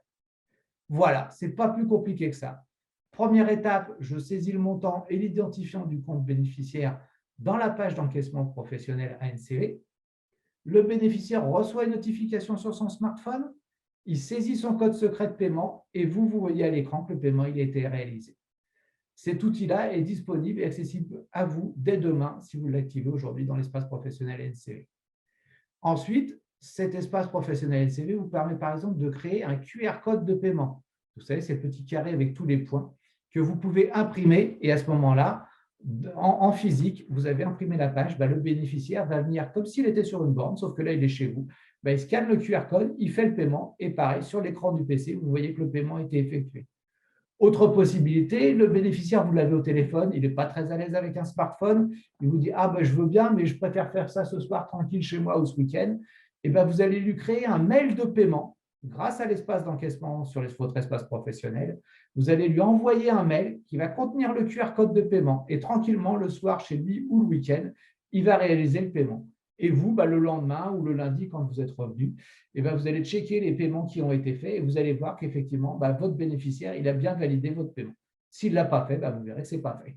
Voilà, ce n'est pas plus compliqué que ça. Première étape, je saisis le montant et l'identifiant du compte bénéficiaire dans la page d'encaissement professionnel ANCV. Le bénéficiaire reçoit une notification sur son smartphone, il saisit son code secret de paiement et vous voyez à l'écran que le paiement il a été réalisé. Cet outil-là est disponible et accessible à vous dès demain si vous l'activez aujourd'hui dans l'espace professionnel NCV. Ensuite, cet espace professionnel NCV vous permet par exemple de créer un QR code de paiement. Vous savez, ces petits carrés avec tous les points que vous pouvez imprimer et à ce moment-là, en physique, vous avez imprimé la page, le bénéficiaire va venir comme s'il était sur une borne, sauf que là, il est chez vous. Il scanne le QR code, il fait le paiement et pareil, sur l'écran du PC, vous voyez que le paiement a été effectué. Autre possibilité, le bénéficiaire, vous l'avez au téléphone, il n'est pas très à l'aise avec un smartphone, il vous dit « Ah, je veux bien, mais je préfère faire ça ce soir tranquille chez moi ou ce week-end ». Et vous allez lui créer un mail de paiement grâce à l'espace d'encaissement sur votre espace professionnel. Vous allez lui envoyer un mail qui va contenir le QR code de paiement et tranquillement, le soir chez lui ou le week-end, il va réaliser le paiement. Et vous, le lendemain ou le lundi, quand vous êtes revenu, vous allez checker les paiements qui ont été faits et vous allez voir qu'effectivement, votre bénéficiaire, il a bien validé votre paiement. S'il ne l'a pas fait, vous verrez que ce n'est pas fait.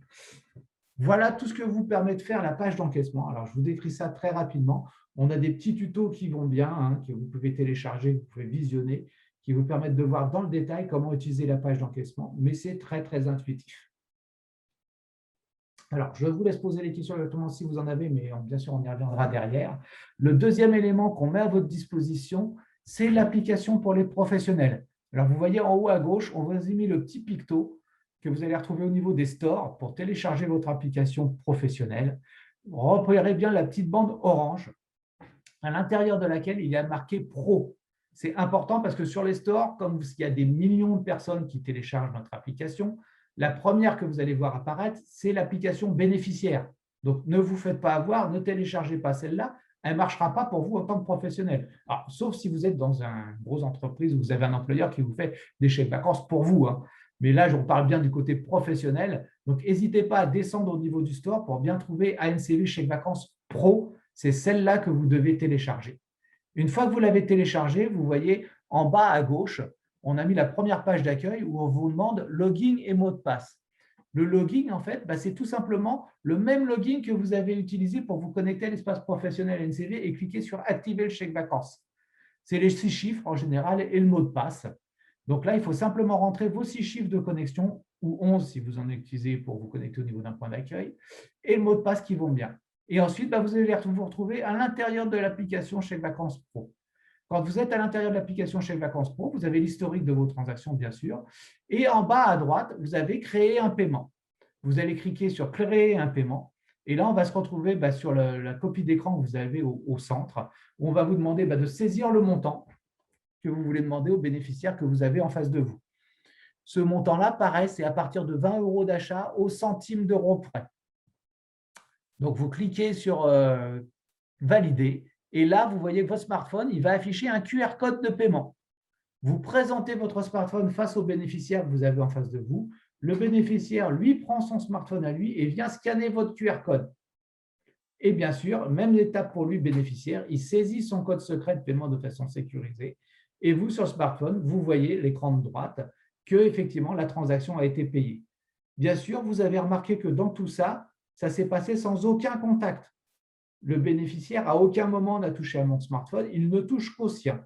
Voilà tout ce que vous permet de faire la page d'encaissement. Alors, je vous décris ça très rapidement. On a des petits tutos qui vont bien, que vous pouvez télécharger, que vous pouvez visionner, qui vous permettent de voir dans le détail comment utiliser la page d'encaissement, mais c'est très, très intuitif. Alors, je vous laisse poser les questions exactement si vous en avez, mais bien sûr, on y reviendra derrière. Le deuxième élément qu'on met à votre disposition, c'est l'application pour les professionnels. Alors, vous voyez en haut à gauche, on vous a mis le petit picto que vous allez retrouver au niveau des stores pour télécharger votre application professionnelle. Repérez bien la petite bande orange à l'intérieur de laquelle il y a marqué Pro. C'est important parce que sur les stores, comme il y a des millions de personnes qui téléchargent notre application, la première que vous allez voir apparaître, c'est l'application bénéficiaire. Donc, ne vous faites pas avoir, ne téléchargez pas celle-là, elle ne marchera pas pour vous en tant que professionnel. Alors, sauf si vous êtes dans une grosse entreprise où vous avez un employeur qui vous fait des chèques vacances pour vous. Mais là, on parle bien du côté professionnel. Donc, n'hésitez pas à descendre au niveau du store pour bien trouver ANCV Chèques Vacances Pro. C'est celle-là que vous devez télécharger. Une fois que vous l'avez téléchargée, vous voyez en bas à gauche, on a mis la première page d'accueil où on vous demande login et mot de passe. Le login, en fait, c'est tout simplement le même login que vous avez utilisé pour vous connecter à l'espace professionnel NCV et cliquer sur « Activer le chèque vacances ». C'est les 6 chiffres en général et le mot de passe. Donc là, il faut simplement rentrer vos 6 chiffres de connexion, ou 11 si vous en utilisez pour vous connecter au niveau d'un point d'accueil, et le mot de passe qui vont bien. Et ensuite, vous allez vous retrouver à l'intérieur de l'application Chèques Vacances Pro. Quand vous êtes à l'intérieur de l'application Chèques Vacances Pro, vous avez l'historique de vos transactions, bien sûr. Et en bas à droite, vous avez créé un paiement. Vous allez cliquer sur créer un paiement. Et là, on va se retrouver sur la copie d'écran que vous avez au centre, où on va vous demander de saisir le montant que vous voulez demander aux bénéficiaires que vous avez en face de vous. Ce montant-là, pareil, c'est à partir de 20 € d'achat au centime d'euro près. Donc, vous cliquez sur valider. Et là, vous voyez que votre smartphone, il va afficher un QR code de paiement. Vous présentez votre smartphone face au bénéficiaire que vous avez en face de vous. Le bénéficiaire, lui, prend son smartphone à lui et vient scanner votre QR code. Et bien sûr, même l'étape pour lui, bénéficiaire, il saisit son code secret de paiement de façon sécurisée. Et vous, sur le smartphone, vous voyez l'écran de droite que, effectivement, la transaction a été payée. Bien sûr, vous avez remarqué que dans tout ça, ça s'est passé sans aucun contact. Le bénéficiaire, à aucun moment, n'a touché à mon smartphone, il ne touche qu'au sien.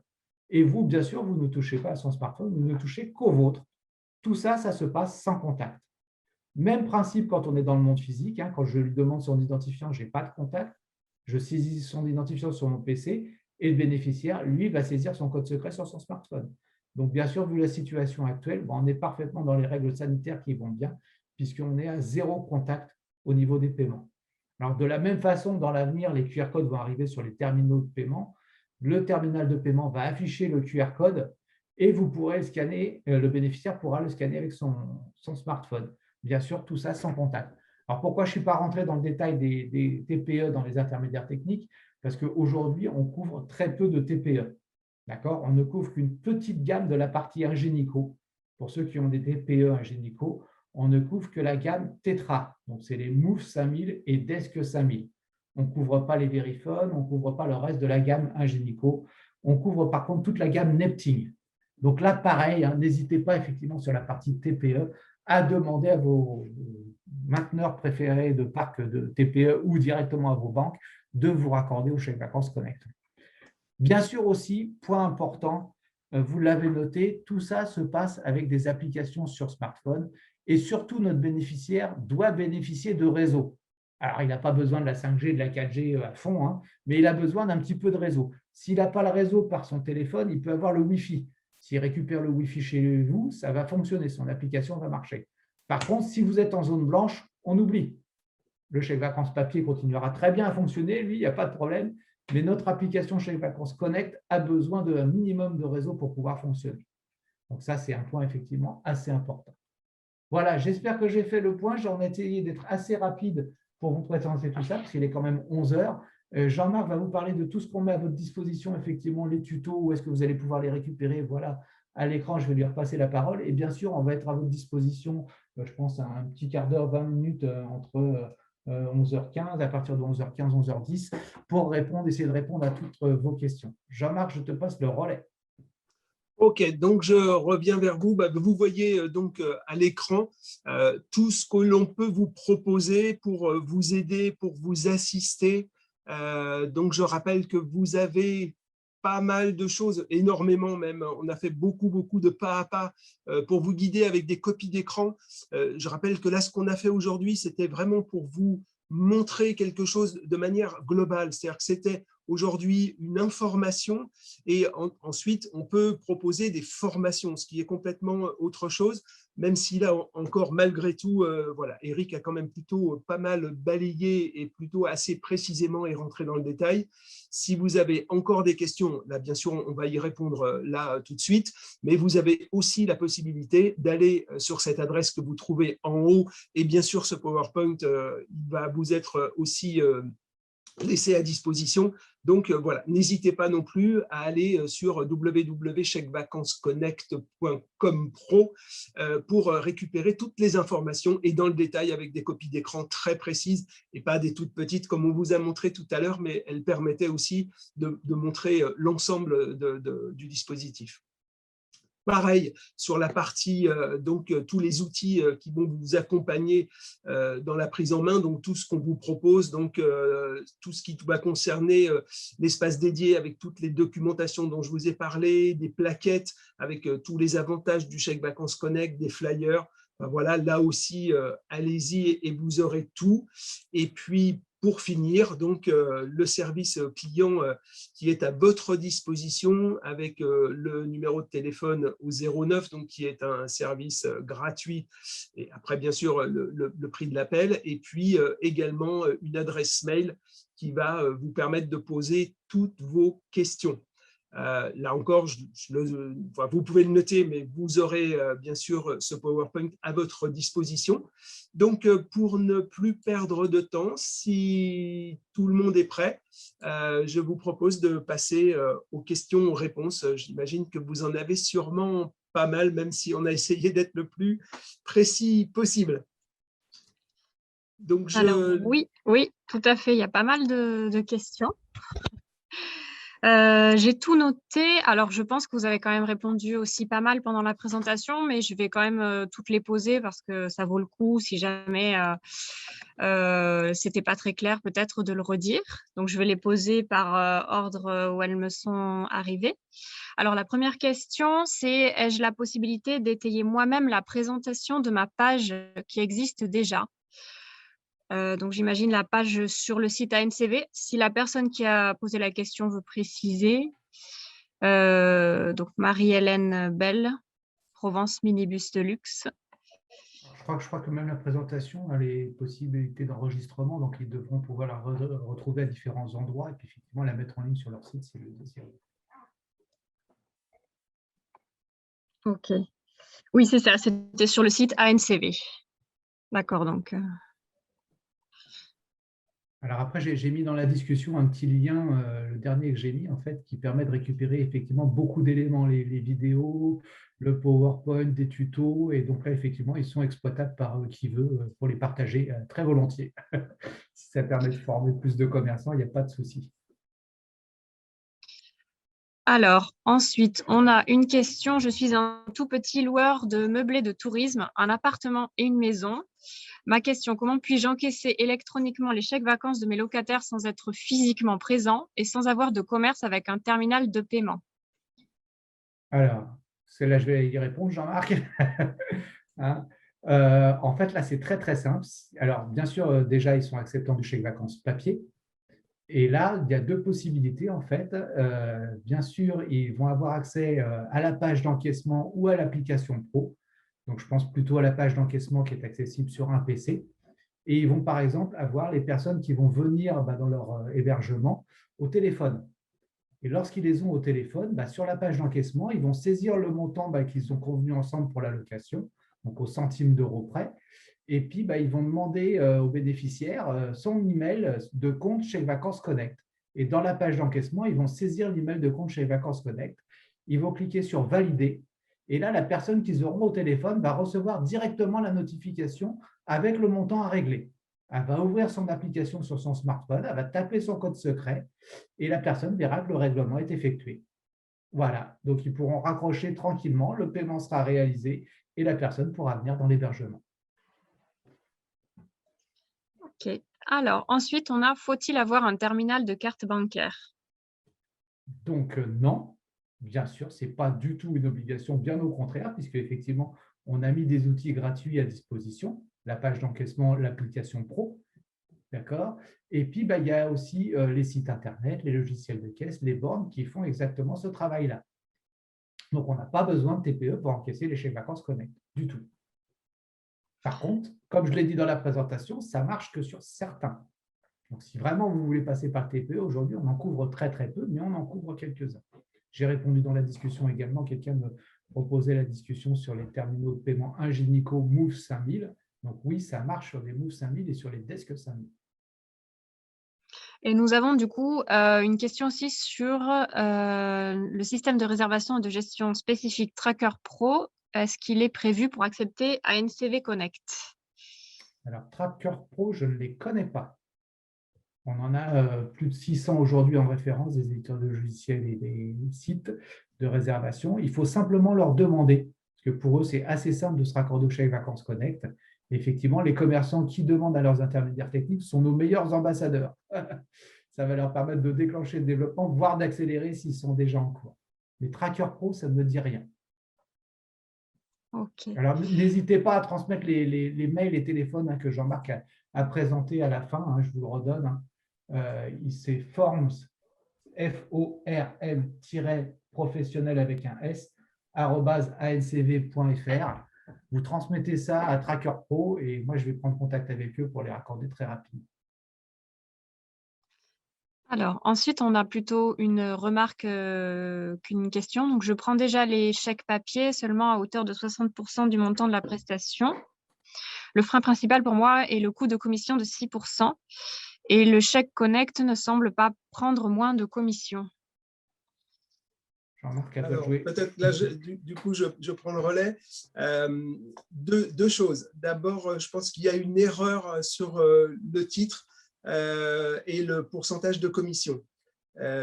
Et vous, bien sûr, vous ne touchez pas à son smartphone, vous ne touchez qu'au vôtre. Tout ça, ça se passe sans contact. Même principe quand on est dans le monde physique. Quand je lui demande son identifiant, je n'ai pas de contact. Je saisis son identifiant sur mon PC et le bénéficiaire, lui, va saisir son code secret sur son smartphone. Donc, bien sûr, vu la situation actuelle, on est parfaitement dans les règles sanitaires qui vont bien, puisqu'on est à 0 contact au niveau des paiements. Alors, de la même façon, dans l'avenir, les QR codes vont arriver sur les terminaux de paiement. Le terminal de paiement va afficher le QR code et vous pourrez le scanner, le bénéficiaire pourra le scanner avec son smartphone. Bien sûr, tout ça sans contact. Alors, pourquoi je ne suis pas rentré dans le détail des TPE dans les intermédiaires techniques? Parce qu'aujourd'hui, on couvre très peu de TPE. D'accord? On ne couvre qu'une petite gamme de la partie ingénico. Pour ceux qui ont des TPE ingénico, on ne couvre que la gamme Tetra. Donc, c'est les Move 5000 et Desk 5000. On ne couvre pas les Verifone, on ne couvre pas le reste de la gamme ingénico. On couvre par contre toute la gamme Nepting. Donc là, pareil, n'hésitez pas effectivement sur la partie TPE à demander à vos mainteneurs préférés de parcs de TPE ou directement à vos banques de vous raccorder au chèque vacances Connect. Bien sûr aussi, point important, vous l'avez noté, tout ça se passe avec des applications sur smartphone et surtout notre bénéficiaire doit bénéficier de réseau. Alors, il n'a pas besoin de la 5G, de la 4G à fond, mais il a besoin d'un petit peu de réseau. S'il n'a pas le réseau par son téléphone, il peut avoir le Wi-Fi. S'il récupère le Wi-Fi chez vous, ça va fonctionner, son application va marcher. Par contre, si vous êtes en zone blanche, on oublie. Le chèque vacances papier continuera très bien à fonctionner, lui, il n'y a pas de problème, mais notre application chèque vacances Connect a besoin d'un minimum de réseau pour pouvoir fonctionner. Donc ça, c'est un point effectivement assez important. Voilà, j'espère que j'ai fait le point. J'en ai essayé d'être assez rapide pour vous présenter tout ça, parce qu'il est quand même 11 heures. Jean-Marc va vous parler de tout ce qu'on met à votre disposition, effectivement, les tutos, où est-ce que vous allez pouvoir les récupérer. Voilà, à l'écran, je vais lui repasser la parole. Et bien sûr, on va être à votre disposition, je pense, un petit quart d'heure, 20 minutes entre 11h15, à partir de 11h15, 11h10, pour essayer de répondre à toutes vos questions. Jean-Marc, je te passe le relais. Ok, donc je reviens vers vous. Vous voyez donc à l'écran tout ce que l'on peut vous proposer pour vous aider, pour vous assister. Donc je rappelle que vous avez pas mal de choses, énormément même. On a fait beaucoup de pas à pas pour vous guider avec des copies d'écran. Je rappelle que là, ce qu'on a fait aujourd'hui, c'était vraiment pour vous montrer quelque chose de manière globale. C'est-à-dire que c'était aujourd'hui une information et ensuite, on peut proposer des formations, ce qui est complètement autre chose, même si là, encore, malgré tout, voilà, Eric a quand même plutôt pas mal balayé et plutôt assez précisément est rentré dans le détail. Si vous avez encore des questions, là, bien sûr, on va y répondre là tout de suite, mais vous avez aussi la possibilité d'aller sur cette adresse que vous trouvez en haut et bien sûr, ce PowerPoint, il va vous être aussi laissé à disposition. Donc voilà, n'hésitez pas non plus à aller sur www.chèquevacancesconnect.com pro pour récupérer toutes les informations et dans le détail avec des copies d'écran très précises et pas des toutes petites comme on vous a montré tout à l'heure, mais elles permettaient aussi de montrer l'ensemble du dispositif. Pareil, sur la partie, donc tous les outils qui vont vous accompagner dans la prise en main, donc tout ce qu'on vous propose, donc tout ce qui va concerner l'espace dédié avec toutes les documentations dont je vous ai parlé, des plaquettes avec tous les avantages du Chèque Vacances Connect, des flyers. Ben voilà, là aussi, allez-y et vous aurez tout. Et puis, pour finir, donc, le service client qui est à votre disposition avec le numéro de téléphone au 09, donc, qui est un service gratuit. Et après, bien sûr, le prix de l'appel. Et puis, également, une adresse mail qui va vous permettre de poser toutes vos questions. Là encore, vous pouvez le noter, mais vous aurez bien sûr ce PowerPoint à votre disposition. Donc, pour ne plus perdre de temps, si tout le monde est prêt, je vous propose de passer aux questions-réponses. J'imagine que vous en avez sûrement pas mal, même si on a essayé d'être le plus précis possible. Donc, Alors, oui, tout à fait. Il y a pas mal de questions. J'ai tout noté. Alors, je pense que vous avez quand même répondu aussi pas mal pendant la présentation, mais je vais quand même toutes les poser parce que ça vaut le coup si jamais c'était pas très clair, peut-être de le redire. Donc, je vais les poser par ordre où elles me sont arrivées. Alors, la première question, c'est: ai-je la possibilité d'étayer moi-même la présentation de ma page qui existe déjà? Donc, j'imagine la page sur le site ANCV. Si la personne qui a posé la question veut préciser. Donc, Marie-Hélène Bell, Provence Minibus de Luxe. Je crois que même la présentation a les possibilités d'enregistrement, donc ils devront pouvoir la retrouver à différents endroits et puis effectivement la mettre en ligne sur leur site si le désirent. Ok. Oui, c'est ça, c'était sur le site ANCV. D'accord, donc. Alors après, j'ai mis dans la discussion un petit lien, le dernier que j'ai mis, en fait, qui permet de récupérer effectivement beaucoup d'éléments, les vidéos, le PowerPoint, des tutos. Et donc là, effectivement, ils sont exploitables par qui veut pour les partager très volontiers. Si ça permet de former plus de commerçants, il n'y a pas de souci. Alors, ensuite, on a une question. Je suis un tout petit loueur de meublés de tourisme, un appartement et une maison. Ma question: comment puis-je encaisser électroniquement les chèques vacances de mes locataires sans être physiquement présent et sans avoir de commerce avec un terminal de paiement? Alors, celle-là, je vais y répondre, Jean-Marc. Hein, en fait, là, c'est très simple. Alors, bien sûr, déjà, ils sont acceptants du chèque vacances papier. Et là, il y a deux possibilités, en fait. Bien sûr, ils vont avoir accès à la page d'encaissement ou à l'application Pro. Donc, je pense plutôt à la page d'encaissement qui est accessible sur un PC. Et ils vont, par exemple, avoir les personnes qui vont venir dans leur hébergement au téléphone. Et lorsqu'ils les ont au téléphone, sur la page d'encaissement, ils vont saisir le montant qu'ils ont convenu ensemble pour la location, donc au centime d'euro près. Et puis, ils vont demander au bénéficiaire son email de compte Chèque Vacances Connect. Et dans la page d'encaissement, ils vont saisir l'email de compte Chèque Vacances Connect. Ils vont cliquer sur « Valider ». Et là, la personne qu'ils auront au téléphone va recevoir directement la notification avec le montant à régler. Elle va ouvrir son application sur son smartphone, elle va taper son code secret et la personne verra que le règlement est effectué. Voilà, donc ils pourront raccrocher tranquillement, le paiement sera réalisé et la personne pourra venir dans l'hébergement. Ok. Alors, ensuite, on a: faut-il avoir un terminal de carte bancaire? Donc, non, bien sûr, ce n'est pas du tout une obligation, bien au contraire, puisque effectivement, on a mis des outils gratuits à disposition, la page d'encaissement, l'application Pro, d'accord. Et puis, il y a aussi les sites Internet, les logiciels de caisse, les bornes qui font exactement ce travail-là. Donc, on n'a pas besoin de TPE pour encaisser les chèques vacances Connect, du tout. Par contre, comme je l'ai dit dans la présentation, ça ne marche que sur certains. Donc, si vraiment vous voulez passer par TPE, aujourd'hui, on en couvre très, très peu, mais on en couvre quelques-uns. J'ai répondu dans la discussion également. Quelqu'un me proposait la discussion sur les terminaux de paiement Ingenico Move 5000. Donc, oui, ça marche sur les Move 5000 et sur les Desk 5000. Et nous avons du coup une question aussi sur le système de réservation et de gestion spécifique Tracker Pro. Est-ce qu'il est prévu pour accepter ANCV Connect? Alors, Tracker Pro, je ne les connais pas. On en a plus de 600 aujourd'hui en référence, des éditeurs de logiciels et des sites de réservation. Il faut simplement leur demander, parce que pour eux, c'est assez simple de se raccorder au chèque vacances Connect. Et effectivement, les commerçants qui demandent à leurs intermédiaires techniques sont nos meilleurs ambassadeurs. Ça va leur permettre de déclencher le développement, voire d'accélérer s'ils sont déjà en cours. Mais Tracker Pro, ça ne me dit rien. Okay. Alors, n'hésitez pas à transmettre les mails et téléphones que Jean-Marc a présentés à la fin. Je vous le redonne. C'est forms, F-O-R-M-professionnel avec un S, @ancv.fr. Vous transmettez ça à Tracker Pro et moi, je vais prendre contact avec eux pour les raccorder très rapidement. Alors, ensuite, on a plutôt une remarque qu'une question. Donc, je prends déjà les chèques papier seulement à hauteur de 60% du montant de la prestation. Le frein principal pour moi est le coût de commission de 6%. Et le chèque Connect ne semble pas prendre moins de commission. Alors, peut-être là, du coup, je prends le relais. Deux choses. D'abord, je pense qu'il y a une erreur sur le titre et le pourcentage de commission.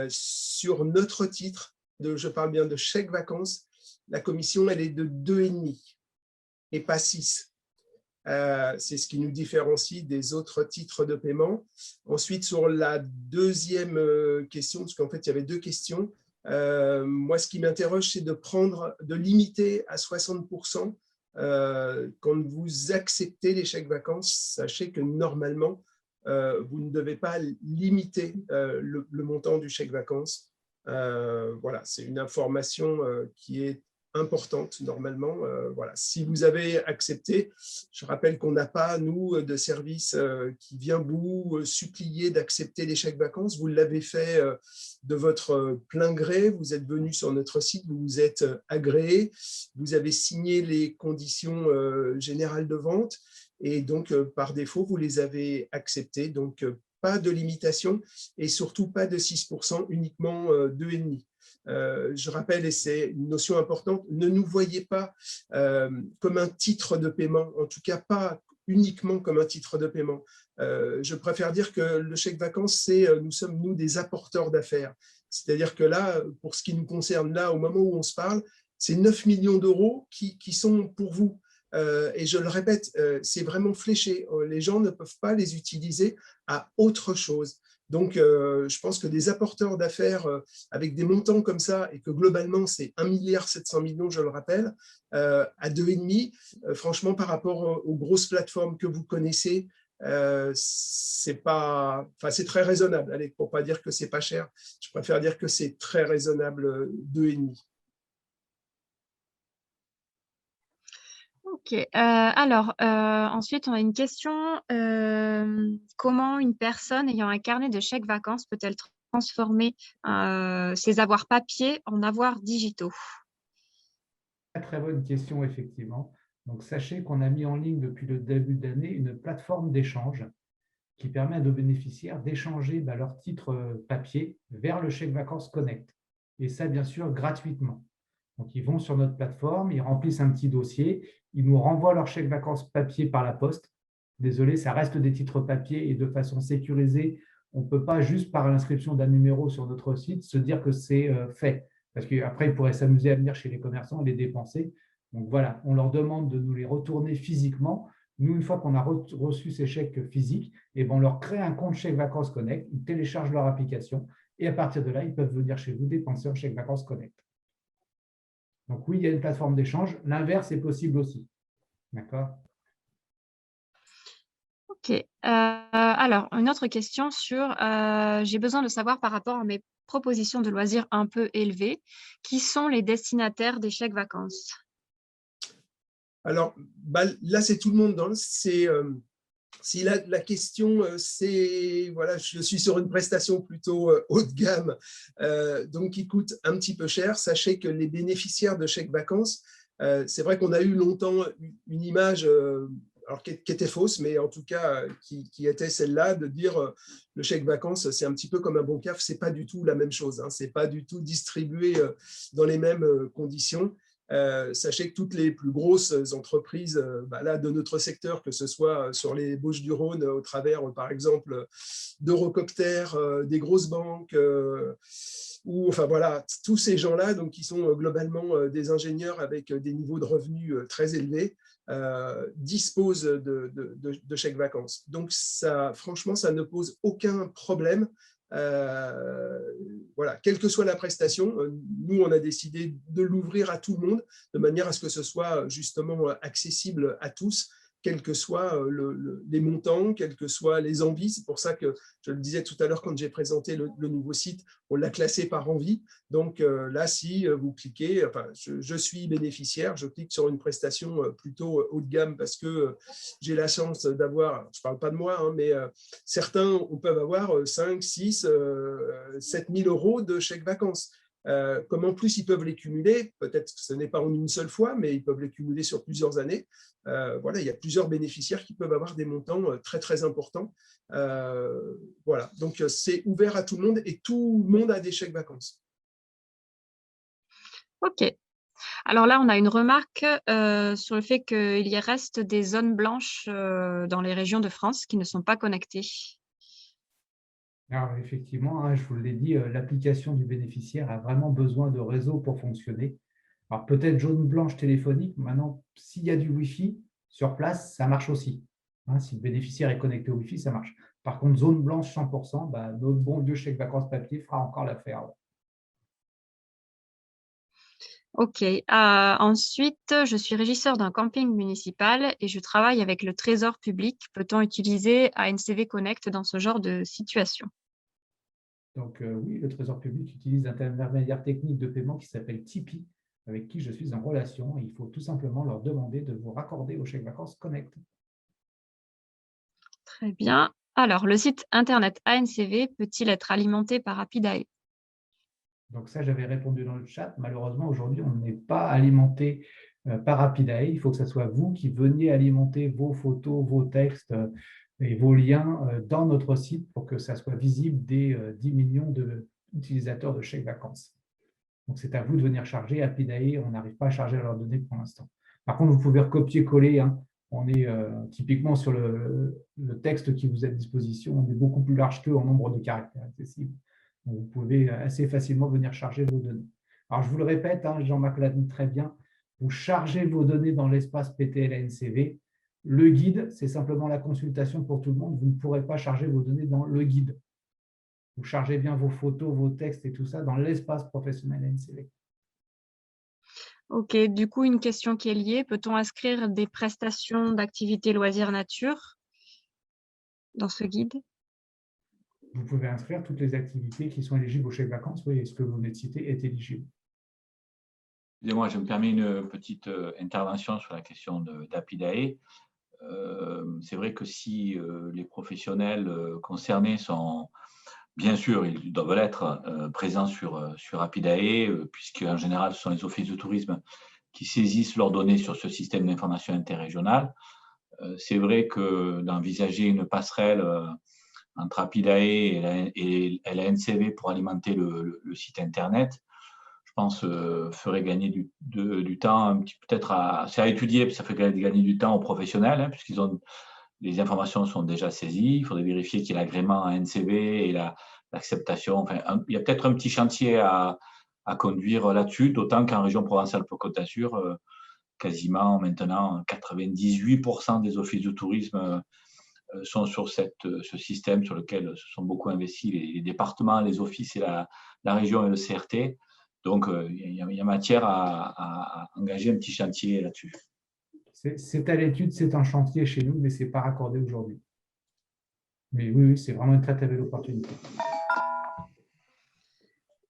Sur notre titre, je parle bien de chèque vacances, la commission, elle est de 2,5 et pas 6. C'est ce qui nous différencie des autres titres de paiement. Ensuite, sur la deuxième question, parce qu'en fait, il y avait deux questions, moi, ce qui m'interroge, c'est de limiter à 60% quand vous acceptez les chèques vacances. Sachez que normalement, vous ne devez pas limiter le montant du chèque vacances. Voilà, c'est une information qui est importante normalement. Voilà. Si vous avez accepté, je rappelle qu'on n'a pas, nous, de service qui vient vous supplier d'accepter les chèques vacances. Vous l'avez fait de votre plein gré, vous êtes venu sur notre site, vous vous êtes agréé, vous avez signé les conditions générales de vente et donc par défaut, vous les avez acceptées. Donc pas de limitation et surtout pas de 6%, uniquement 2,5%. Je rappelle, et c'est une notion importante, ne nous voyez pas comme un titre de paiement, en tout cas pas uniquement comme un titre de paiement. Je préfère dire que le chèque vacances, nous sommes, nous, des apporteurs d'affaires. C'est-à-dire que là, pour ce qui nous concerne, là, au moment où on se parle, c'est 9 millions d'euros qui sont pour vous. Et je le répète, c'est vraiment fléché. Les gens ne peuvent pas les utiliser à autre chose. Donc, je pense que des apporteurs d'affaires avec des montants comme ça, et que globalement, c'est 1,7 milliard, je le rappelle, à 2,5, franchement, par rapport aux grosses plateformes que vous connaissez, c'est très raisonnable. Allez, pour ne pas dire que c'est pas cher, je préfère dire que c'est très raisonnable, 2,5. Ok, alors ensuite on a une question, comment une personne ayant un carnet de chèques vacances peut-elle transformer ses avoirs papier en avoirs digitaux? Très bonne question, effectivement. Donc sachez qu'on a mis en ligne depuis le début d'année une plateforme d'échange qui permet à nos bénéficiaires d'échanger leurs titres papier vers le chèque vacances Connect. Et ça, bien sûr, gratuitement. Donc, ils vont sur notre plateforme, ils remplissent un petit dossier, ils nous renvoient leur chèque vacances papier par la poste. Désolé, ça reste des titres papier et de façon sécurisée. On ne peut pas, juste par l'inscription d'un numéro sur notre site, se dire que c'est fait. Parce qu'après, ils pourraient s'amuser à venir chez les commerçants et les dépenser. Donc voilà, on leur demande de nous les retourner physiquement. Nous, une fois qu'on a reçu ces chèques physiques, on leur crée un compte chèque vacances Connect, ils téléchargent leur application Et à partir de là, ils peuvent venir chez vous dépenser en chèque vacances Connect. Donc oui, il y a une plateforme d'échange. L'inverse est possible aussi. D'accord? Ok. Alors, une autre question sur, j'ai besoin de savoir par rapport à mes propositions de loisirs un peu élevées, qui sont les destinataires des chèques vacances? Alors, là, c'est tout le monde. Si la question, c'est, voilà, je suis sur une prestation plutôt haut de gamme, donc qui coûte un petit peu cher, sachez que les bénéficiaires de chèques vacances, c'est vrai qu'on a eu longtemps une image alors qui était fausse, mais en tout cas qui était celle-là, de dire le chèque vacances, c'est un petit peu comme un bon CAF, c'est pas du tout la même chose, hein, c'est pas du tout distribué dans les mêmes conditions. Sachez que toutes les plus grosses entreprises là, de notre secteur, que ce soit sur les Bauges-du-Rhône au travers, par exemple, d'Eurocopter, des grosses banques, ou enfin voilà, tous ces gens-là, donc qui sont globalement des ingénieurs avec des niveaux de revenus très élevés, disposent de chèques vacances. Donc ça, franchement, ça ne pose aucun problème. Voilà, quelle que soit la prestation, nous on a décidé de l'ouvrir à tout le monde de manière à ce que ce soit justement accessible à tous, quels que soient les montants, quels que soient les envies. C'est pour ça que je le disais tout à l'heure quand j'ai présenté le nouveau site, on l'a classé par envie. Donc là, si vous cliquez, enfin, je suis bénéficiaire, je clique sur une prestation plutôt haut de gamme parce que j'ai la chance d'avoir, je ne parle pas de moi, hein, mais certains peuvent avoir 5, 6, 7 000 euros de chèques vacances. Comme en plus ils peuvent les cumuler, peut-être que ce n'est pas en une seule fois, mais ils peuvent les cumuler sur plusieurs années. Voilà, il y a plusieurs bénéficiaires qui peuvent avoir des montants très très importants. Voilà, donc c'est ouvert à tout le monde et tout le monde a des chèques vacances. Ok. Alors là, on a une remarque sur le fait qu'il y reste des zones blanches dans les régions de France qui ne sont pas connectées. Alors effectivement, hein, je vous l'ai dit, l'application du bénéficiaire a vraiment besoin de réseau pour fonctionner. Alors peut-être jaune blanche téléphonique, maintenant, s'il y a du Wi-Fi sur place, ça marche aussi. Hein, si le bénéficiaire est connecté au Wi-Fi, ça marche. Par contre, zone blanche 100%, notre bon vieux chèque vacances papier fera encore l'affaire. Ok. Ensuite, je suis régisseur d'un camping municipal et je travaille avec le Trésor public. Peut-on utiliser ANCV Connect dans ce genre de situation? Donc oui, le Trésor public utilise un intermédiaire technique de paiement qui s'appelle Tipeee, avec qui je suis en relation. Il faut tout simplement leur demander de vous raccorder au chèque vacances Connect. Très bien. Alors, le site internet ANCV peut-il être alimenté par Rapidae? Donc ça, j'avais répondu dans le chat. Malheureusement, aujourd'hui, on n'est pas alimenté par Rapidae. Il faut que ce soit vous qui veniez alimenter vos photos, vos textes et vos liens dans notre site pour que ça soit visible des 10 millions d'utilisateurs de chèques vacances. Donc, c'est à vous de venir charger. Rapidae, on n'arrive pas à charger leurs données pour l'instant. Par contre, vous pouvez recopier-coller. Hein. On est typiquement sur le texte qui vous est à disposition. On est beaucoup plus large qu'eux en nombre de caractères accessibles. Donc, vous pouvez assez facilement venir charger vos données. Alors, je vous le répète, hein, Jean-Marc l'a dit très bien, vous chargez vos données dans l'espace PTL-ANCV. Le guide, c'est simplement la consultation pour tout le monde. Vous ne pourrez pas charger vos données dans le guide. Vous chargez bien vos photos, vos textes et tout ça dans l'espace professionnel ANCV. Ok, du coup, une question qui est liée. Peut-on inscrire des prestations d'activités loisirs nature dans ce guide? Vous pouvez inscrire toutes les activités qui sont éligibles au chèque vacances. Oui, et ce que vous venez de citer est éligible. Excusez-moi, je me permets une petite intervention sur la question d'Apidae. C'est vrai que si les professionnels concernés sont, bien sûr, ils doivent l'être, présents sur Apidae, puisque en général, ce sont les offices de tourisme qui saisissent leurs données sur ce système d'information interrégional. C'est vrai que d'envisager une passerelle entre Apidae et la NCV pour alimenter le site Internet, je pense, ferait gagner du temps, peut-être c'est à étudier, ça fait gagner du temps aux professionnels, hein, puisqu'ils ont les informations sont déjà saisies. Il faudrait vérifier qu'il y ait l'agrément à NCV et l'acceptation. Enfin, il y a peut-être un petit chantier à conduire là-dessus, d'autant qu'en région Provence-Alpes-Côte d'Azur, quasiment maintenant 98% des offices de tourisme sont sur ce système sur lequel se sont beaucoup investis les départements, les offices et la région et le CRT. Donc, il y a matière à engager un petit chantier là-dessus. C'est à l'étude, c'est un chantier chez nous, mais ce n'est pas raccordé aujourd'hui. Mais oui, c'est vraiment une très, très belle opportunité.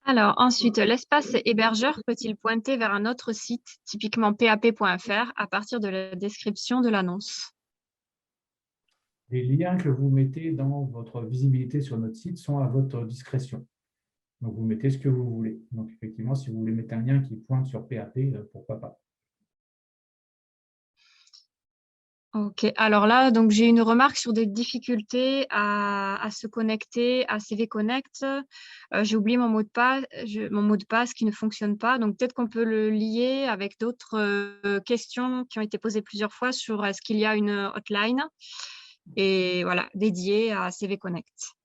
Alors, ensuite, l'espace hébergeur peut-il pointer vers un autre site, typiquement pap.fr, à partir de la description de l'annonce? Les liens que vous mettez dans votre visibilité sur notre site sont à votre discrétion. Donc, vous mettez ce que vous voulez. Donc, effectivement, si vous voulez mettre un lien qui pointe sur PAP, pourquoi pas. Ok, alors là, donc j'ai une remarque sur des difficultés à se connecter à CV Connect. J'ai oublié mon mot de passe qui ne fonctionne pas. Donc peut-être qu'on peut le lier avec d'autres questions qui ont été posées plusieurs fois sur est-ce qu'il y a une hotline et voilà, dédiée à CV Connect.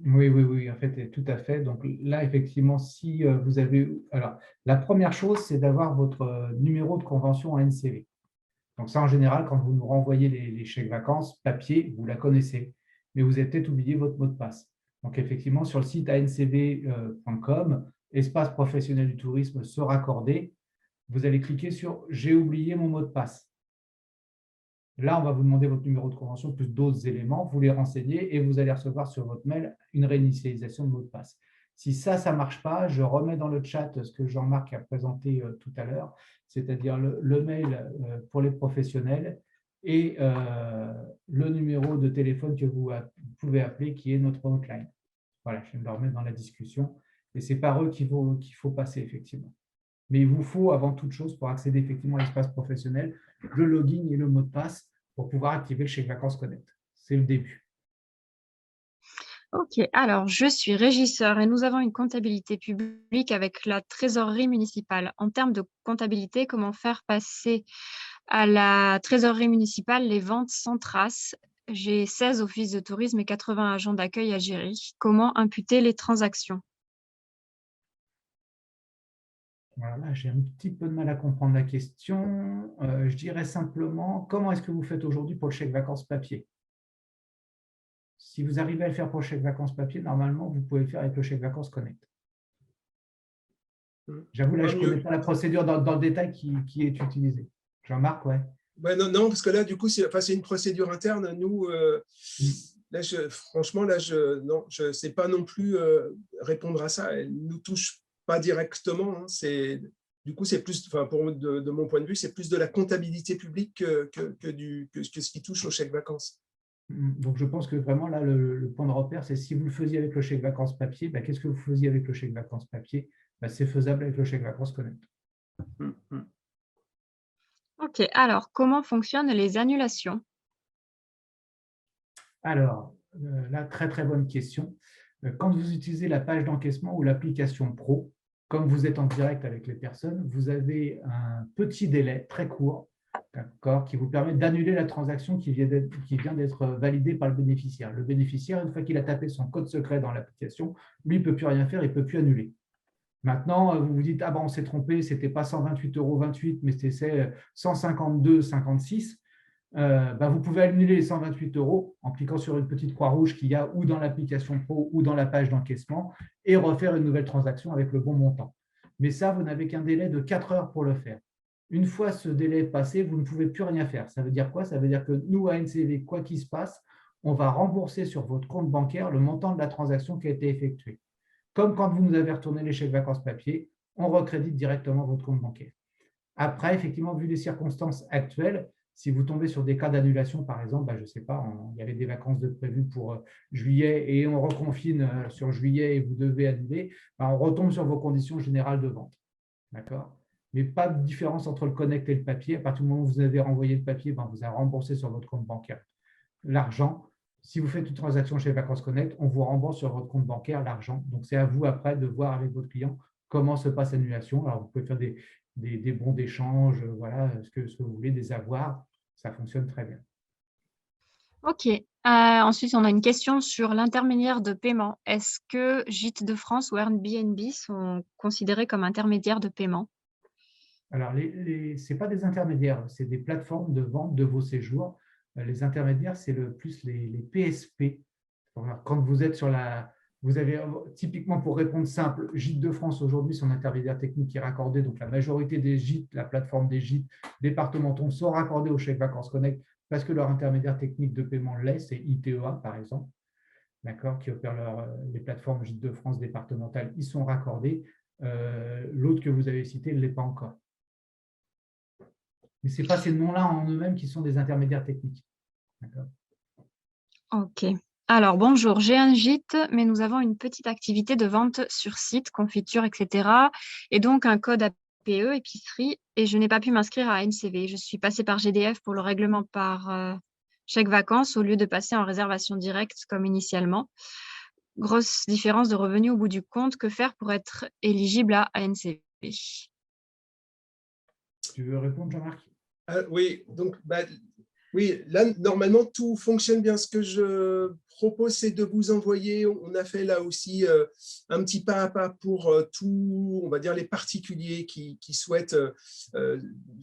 Oui, en fait, tout à fait. Donc là, effectivement, si vous avez… Alors, la première chose, c'est d'avoir votre numéro de convention ANCV. Donc ça, en général, quand vous nous renvoyez les chèques vacances papier, vous la connaissez, mais vous avez peut-être oublié votre mot de passe. Donc effectivement, sur le site ancv.com, espace professionnel du tourisme se raccorder, vous allez cliquer sur « J'ai oublié mon mot de passe ». Là, on va vous demander votre numéro de convention plus d'autres éléments, vous les renseignez et vous allez recevoir sur votre mail une réinitialisation de mot de passe. Si ça ne marche pas, je remets dans le chat ce que Jean-Marc a présenté tout à l'heure, c'est-à-dire le mail pour les professionnels et le numéro de téléphone que vous pouvez appeler qui est notre hotline. Voilà, je vais me le remettre dans la discussion. Et c'est par eux qu'il faut passer, effectivement. Mais il vous faut, avant toute chose, pour accéder effectivement à l'espace professionnel, le login et le mot de passe pour pouvoir activer le chèque vacances Connect. C'est le début. Ok, alors je suis régisseur et nous avons une comptabilité publique avec la trésorerie municipale. En termes de comptabilité, comment faire passer à la trésorerie municipale les ventes sans trace? J'ai 16 offices de tourisme et 80 agents d'accueil à gérer. Comment imputer les transactions? Voilà, là, j'ai un petit peu de mal à comprendre la question. Je dirais simplement, comment est-ce que vous faites aujourd'hui pour le chèque vacances papier? Si vous arrivez à le faire pour le chèque vacances papier, normalement, vous pouvez le faire avec le chèque vacances Connect. J'avoue, là, je ne connais pas la procédure dans le détail qui est utilisée. Jean-Marc, ouais. Ouais, non, parce que là, du coup, c'est une procédure interne. Nous, là, franchement, là, je ne sais pas non plus répondre à ça. Elle ne nous touche pas directement. Hein. Du coup, c'est plus, de mon point de vue, c'est plus de la comptabilité publique que ce qui touche au chèque vacances. Donc, je pense que vraiment, là, le point de repère, c'est si vous le faisiez avec le chèque vacances papier, qu'est-ce que vous faisiez avec le chèque vacances papier? C'est faisable avec le chèque vacances Connect. Ok, alors, comment fonctionnent les annulations? Alors, là, très, très bonne question. Quand vous utilisez la page d'encaissement ou l'application Pro, comme vous êtes en direct avec les personnes, vous avez un petit délai très court, qui vous permet d'annuler la transaction qui vient d'être validée par le bénéficiaire. Le bénéficiaire, une fois qu'il a tapé son code secret dans l'application, lui, il ne peut plus rien faire, il ne peut plus annuler. Maintenant, vous vous dites, ah ben, on s'est trompé, ce n'était pas 128,28 €, mais c'était 152,56 €. Vous pouvez annuler les 128 € en cliquant sur une petite croix rouge qu'il y a ou dans l'application Pro ou dans la page d'encaissement et refaire une nouvelle transaction avec le bon montant. Mais ça, vous n'avez qu'un délai de 4 heures pour le faire. Une fois ce délai passé, vous ne pouvez plus rien faire. Ça veut dire quoi? Ça veut dire que nous, à ANCV, quoi qu'il se passe, on va rembourser sur votre compte bancaire le montant de la transaction qui a été effectuée. Comme quand vous nous avez retourné les chèques vacances papier, on recrédite directement votre compte bancaire. Après, effectivement, vu les circonstances actuelles, si vous tombez sur des cas d'annulation, par exemple, je ne sais pas, il y avait des vacances de prévues pour juillet et on reconfine sur juillet et vous devez annuler, on retombe sur vos conditions générales de vente. D'accord? Mais pas de différence entre le Connect et le papier. À partir du moment où vous avez renvoyé le papier, vous avez remboursé sur votre compte bancaire l'argent. Si vous faites une transaction chez Vacances Connect, on vous rembourse sur votre compte bancaire l'argent. Donc, c'est à vous après de voir avec votre client comment se passe l'annulation. Alors, vous pouvez faire des bons d'échange, voilà, ce que vous voulez, des avoirs. Ça fonctionne très bien. Ok. Ensuite, on a une question sur l'intermédiaire de paiement. Est-ce que Gîtes de France ou Airbnb sont considérés comme intermédiaires de paiement? Alors, ce n'est pas des intermédiaires, c'est des plateformes de vente de vos séjours. Les intermédiaires, c'est plus les PSP. Quand vous êtes sur la… Vous avez typiquement, pour répondre simple, Gîtes de France, aujourd'hui, son intermédiaire technique est raccordé. Donc, la majorité des gîtes, la plateforme des gîtes départementaux sont raccordés au Chèque Vacances Connect parce que leur intermédiaire technique de paiement l'est, c'est ITEA, par exemple, d'accord, qui opère les plateformes Gîtes de France départementales. Ils sont raccordés. L'autre que vous avez cité ne l'est pas encore. Mais ce n'est pas ces noms-là en eux-mêmes qui sont des intermédiaires techniques. Ok. Alors, bonjour, j'ai un gîte, mais nous avons une petite activité de vente sur site, confiture, etc. Et donc un code APE, épicerie, et je n'ai pas pu m'inscrire à NCV. Je suis passée par GDF pour le règlement par chèque vacances au lieu de passer en réservation directe comme initialement. Grosse différence de revenus au bout du compte. Que faire pour être éligible à NCV? Tu veux répondre, Jean-Marc? Oui, donc oui, là, normalement, tout fonctionne bien. Ce que je propose, c'est de vous envoyer, on a fait là aussi un petit pas à pas pour tous, on va dire, les particuliers qui souhaitent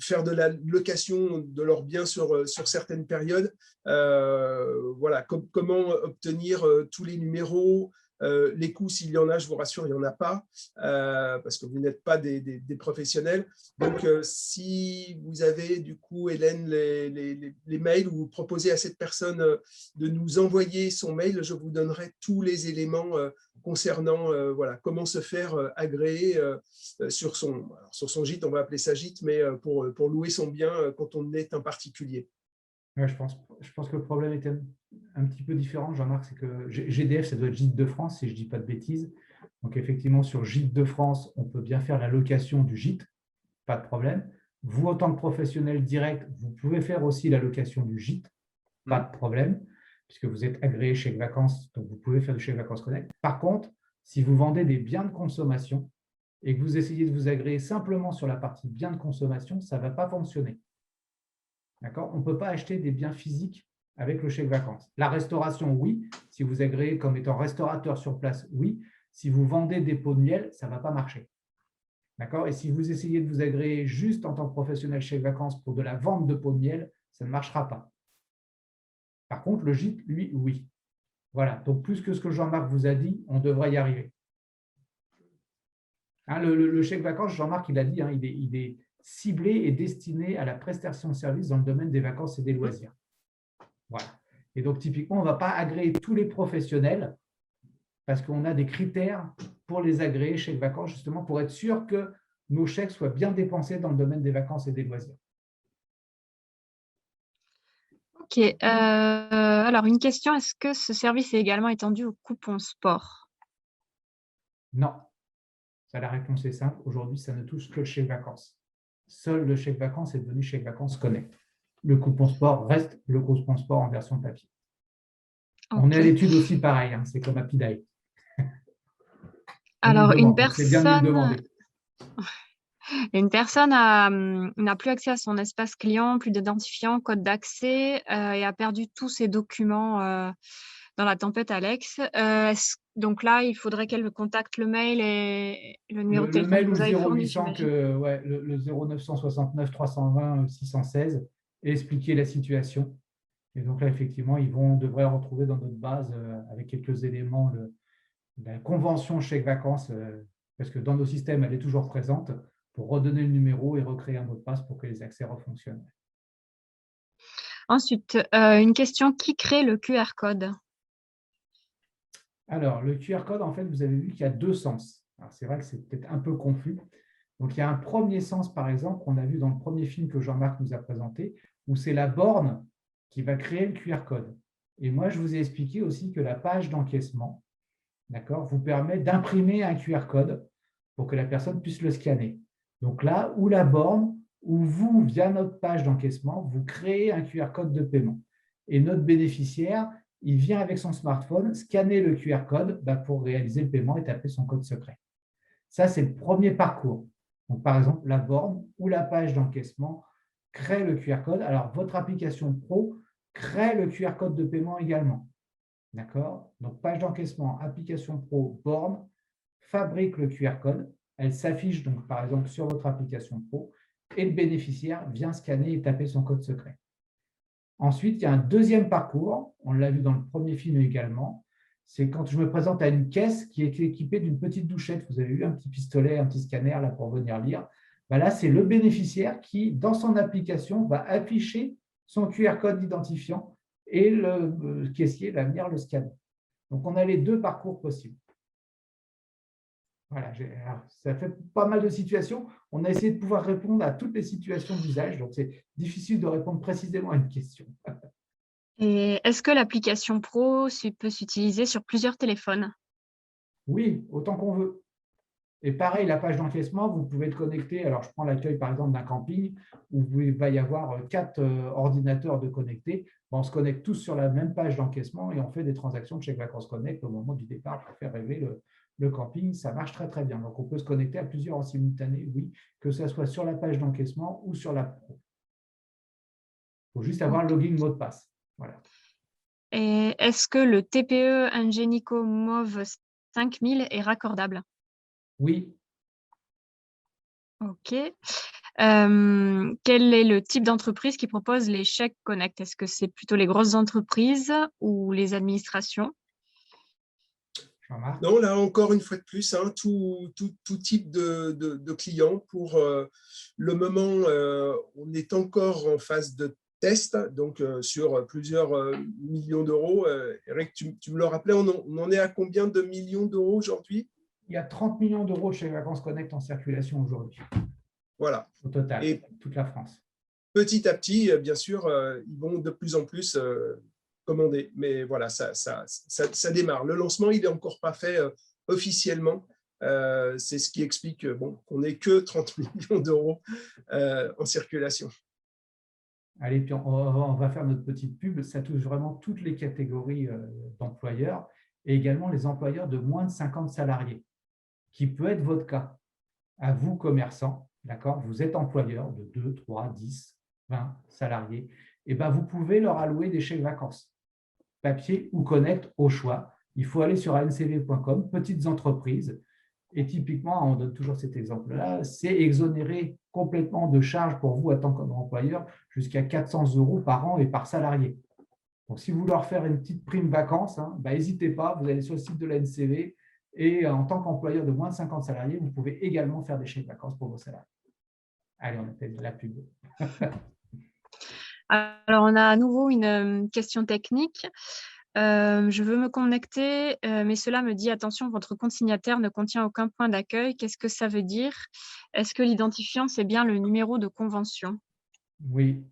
faire de la location de leurs biens sur certaines périodes. Voilà, comment obtenir tous les numéros. Les coûts, s'il y en a, je vous rassure, il n'y en a pas, parce que vous n'êtes pas des professionnels. Donc, si vous avez, du coup, Hélène, les mails, ou vous proposez à cette personne de nous envoyer son mail, je vous donnerai tous les éléments concernant voilà, comment se faire agréer sur son gîte, on va appeler ça gîte, mais pour louer son bien quand on est un particulier. Ouais, je pense que le problème était un petit peu différent, Jean-Marc, c'est que GDF, ça doit être Gîtes de France, si je ne dis pas de bêtises. Donc, effectivement, sur Gîtes de France, on peut bien faire la location du gîte, pas de problème. Vous, en tant que professionnel direct, vous pouvez faire aussi la location du gîte, pas de problème, puisque vous êtes agréé Chèque Vacances, donc vous pouvez faire du Chèque Vacances Connect. Par contre, si vous vendez des biens de consommation et que vous essayez de vous agréer simplement sur la partie biens de consommation, ça ne va pas fonctionner. On ne peut pas acheter des biens physiques avec le chèque vacances. La restauration, oui. Si vous agréez comme étant restaurateur sur place, oui. Si vous vendez des pots de miel, ça ne va pas marcher. Et si vous essayez de vous agréer juste en tant que professionnel chèque vacances pour de la vente de pots de miel, ça ne marchera pas. Par contre, le gîte, lui, oui. Voilà. Donc, plus que ce que Jean-Marc vous a dit, on devrait y arriver. Le chèque vacances, Jean-Marc, il a dit, il est ciblé et destiné à la prestation de services dans le domaine des vacances et des loisirs. Voilà. Et donc, typiquement, on ne va pas agréer tous les professionnels parce qu'on a des critères pour les agréer chèques vacances, justement, pour être sûr que nos chèques soient bien dépensés dans le domaine des vacances et des loisirs. Ok. Alors, une question, est-ce que ce service est également étendu aux coupons sport? Non. Ça, la réponse est simple. Aujourd'hui, ça ne touche que le chèque vacances. Seul le chèque vacances est devenu chèque vacances Connect. Le coupon sport reste le coupon sport en version papier. Okay. On est à l'étude aussi pareil, c'est comme Apidae. Alors, une personne n'a plus accès à son espace client, plus d'identifiant, code d'accès et a perdu tous ses documents dans la tempête Alex. Donc là, il faudrait qu'elle contacte le mail et le numéro de téléphone que vous avez fourni. Le 0969 320 616 et expliquer la situation. Et donc là, effectivement, devraient retrouver dans notre base avec quelques éléments la convention chèque vacances, parce que dans nos systèmes, elle est toujours présente, pour redonner le numéro et recréer un mot de passe pour que les accès refonctionnent. Ensuite, une question, qui crée le QR code? Alors, le QR code, en fait, vous avez vu qu'il y a deux sens. Alors, c'est vrai que c'est peut-être un peu confus. Donc, il y a un premier sens, par exemple, qu'on a vu dans le premier film que Jean-Marc nous a présenté, où c'est la borne qui va créer le QR code. Et moi, je vous ai expliqué aussi que la page d'encaissement, vous permet d'imprimer un QR code pour que la personne puisse le scanner. Donc là, ou la borne, ou vous, via notre page d'encaissement, vous créez un QR code de paiement. Et notre bénéficiaire, il vient avec son smartphone scanner le QR code pour réaliser le paiement et taper son code secret. Ça, c'est le premier parcours. Donc, par exemple, la borne ou la page d'encaissement crée le QR code. Alors, votre application pro crée le QR code de paiement également. D'accord? Donc, page d'encaissement, application pro, borne, fabrique le QR code. Elle s'affiche donc, par exemple, sur votre application pro et le bénéficiaire vient scanner et taper son code secret. Ensuite, il y a un deuxième parcours, on l'a vu dans le premier film également, c'est quand je me présente à une caisse qui est équipée d'une petite douchette. Vous avez vu un petit pistolet, un petit scanner là pour venir lire. Ben là, c'est le bénéficiaire qui, dans son application, va afficher son QR code d'identifiant et le caissier va venir le scanner. Donc, on a les deux parcours possibles. Voilà, ça fait pas mal de situations. On a essayé de pouvoir répondre à toutes les situations d'usage, donc c'est difficile de répondre précisément à une question. Et est-ce que l'application Pro peut s'utiliser sur plusieurs téléphones? Oui, autant qu'on veut. Et pareil, la page d'encaissement, vous pouvez être connecté. Alors, je prends l'accueil par exemple d'un camping où il va y avoir 4 ordinateurs de connectés. On se connecte tous sur la même page d'encaissement et on fait des transactions de Chèque Vacances Connect au moment du départ pour faire rêver le camping. Ça marche très, très bien. Donc, on peut se connecter à plusieurs en simultané, oui, que ce soit sur la page d'encaissement ou sur la Pro. Il faut juste avoir le login mot de passe. Voilà. Et est-ce que le TPE Ingenico Move 5000 est raccordable? Oui. OK. Quel est le type d'entreprise qui propose les chèques Connect? Est-ce que c'est plutôt les grosses entreprises ou les administrations? Jean-Marc? Non, là encore une fois de plus, hein, tout type de clients. Pour le moment, on est encore en phase de test, donc sur plusieurs millions d'euros. Eric, tu me le rappelais, on en est à combien de millions d'euros aujourd'hui? Il y a 30 millions d'euros chez Vacances Connect en circulation aujourd'hui. Voilà. Au total, et toute la France. Petit à petit, bien sûr, ils vont de plus en plus commander. Mais voilà, ça démarre. Le lancement, il n'est encore pas fait officiellement. C'est ce qui explique qu'on n'ait que 30 millions d'euros en circulation. Allez, puis on va faire notre petite pub. Ça touche vraiment toutes les catégories d'employeurs et également les employeurs de moins de 50 salariés, qui peut être votre cas. À vous, commerçants, d'accord, vous êtes employeur de 2, 3, 10, 20 salariés, et ben vous pouvez leur allouer des chèques vacances, papier ou Connect au choix. Il faut aller sur ancv.com, petites entreprises, et typiquement, on donne toujours cet exemple-là, c'est exonéré complètement de charges pour vous en tant qu'employeur jusqu'à 400 € par an et par salarié. Donc, si vous voulez leur faire une petite prime vacances, n'hésitez pas, vous allez sur le site de la NCV et en tant qu'employeur de moins de 50 salariés, vous pouvez également faire des chèques vacances pour vos salariés. Allez, on a fait de la pub. Alors, on a à nouveau une question technique. Je veux me connecter, mais cela me dit « Attention, votre compte signataire ne contient aucun point d'accueil ». Qu'est-ce que ça veut dire? Est-ce que l'identifiant, c'est bien le numéro de convention? Oui.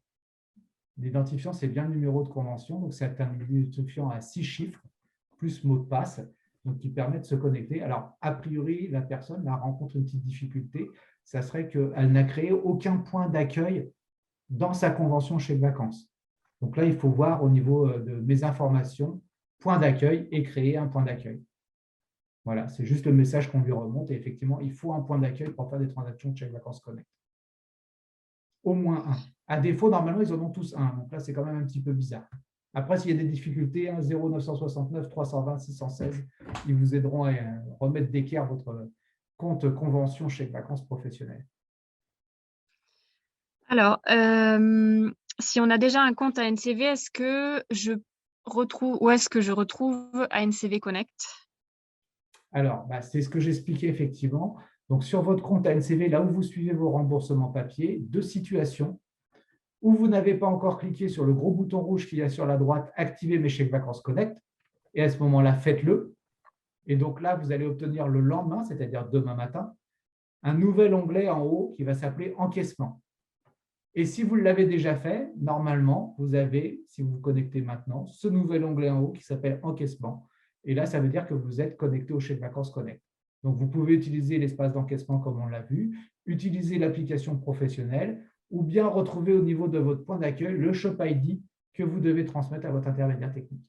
L'identifiant, c'est bien le numéro de convention. Donc, c'est un identifiant à 6 chiffres, plus mot de passe, donc qui permet de se connecter. Alors, a priori, la personne là, rencontre une petite difficulté. Ça serait qu'elle n'a créé aucun point d'accueil dans sa convention chèque vacances. Donc là, il faut voir au niveau de mes informations, point d'accueil et créer un point d'accueil. Voilà, c'est juste le message qu'on lui remonte. Et effectivement, il faut un point d'accueil pour faire des transactions de chèque vacances Connect. Au moins un. À défaut, normalement, ils en ont tous un. Donc là, c'est quand même un petit peu bizarre. Après, s'il y a des difficultés, 0969 320 616, ils vous aideront à remettre d'équerre votre compte convention chèque vacances professionnel. Alors, si on a déjà un compte ANCV, est-ce que je retrouve, où est-ce que je retrouve ANCV Connect? Alors, c'est ce que j'expliquais effectivement. Donc, sur votre compte ANCV, là où vous suivez vos remboursements papier, 2 situations. Où vous n'avez pas encore cliqué sur le gros bouton rouge qu'il y a sur la droite, activer mes chèques vacances Connect. Et à ce moment-là, faites-le. Et donc là, vous allez obtenir le lendemain, c'est-à-dire demain matin, un nouvel onglet en haut qui va s'appeler encaissement. Et si vous l'avez déjà fait, normalement, vous avez, si vous vous connectez maintenant, ce nouvel onglet en haut qui s'appelle encaissement. Et là, ça veut dire que vous êtes connecté au chèque vacances Connect. Donc, vous pouvez utiliser l'espace d'encaissement comme on l'a vu, utiliser l'application professionnelle ou bien retrouver au niveau de votre point d'accueil le Shop ID que vous devez transmettre à votre intermédiaire technique.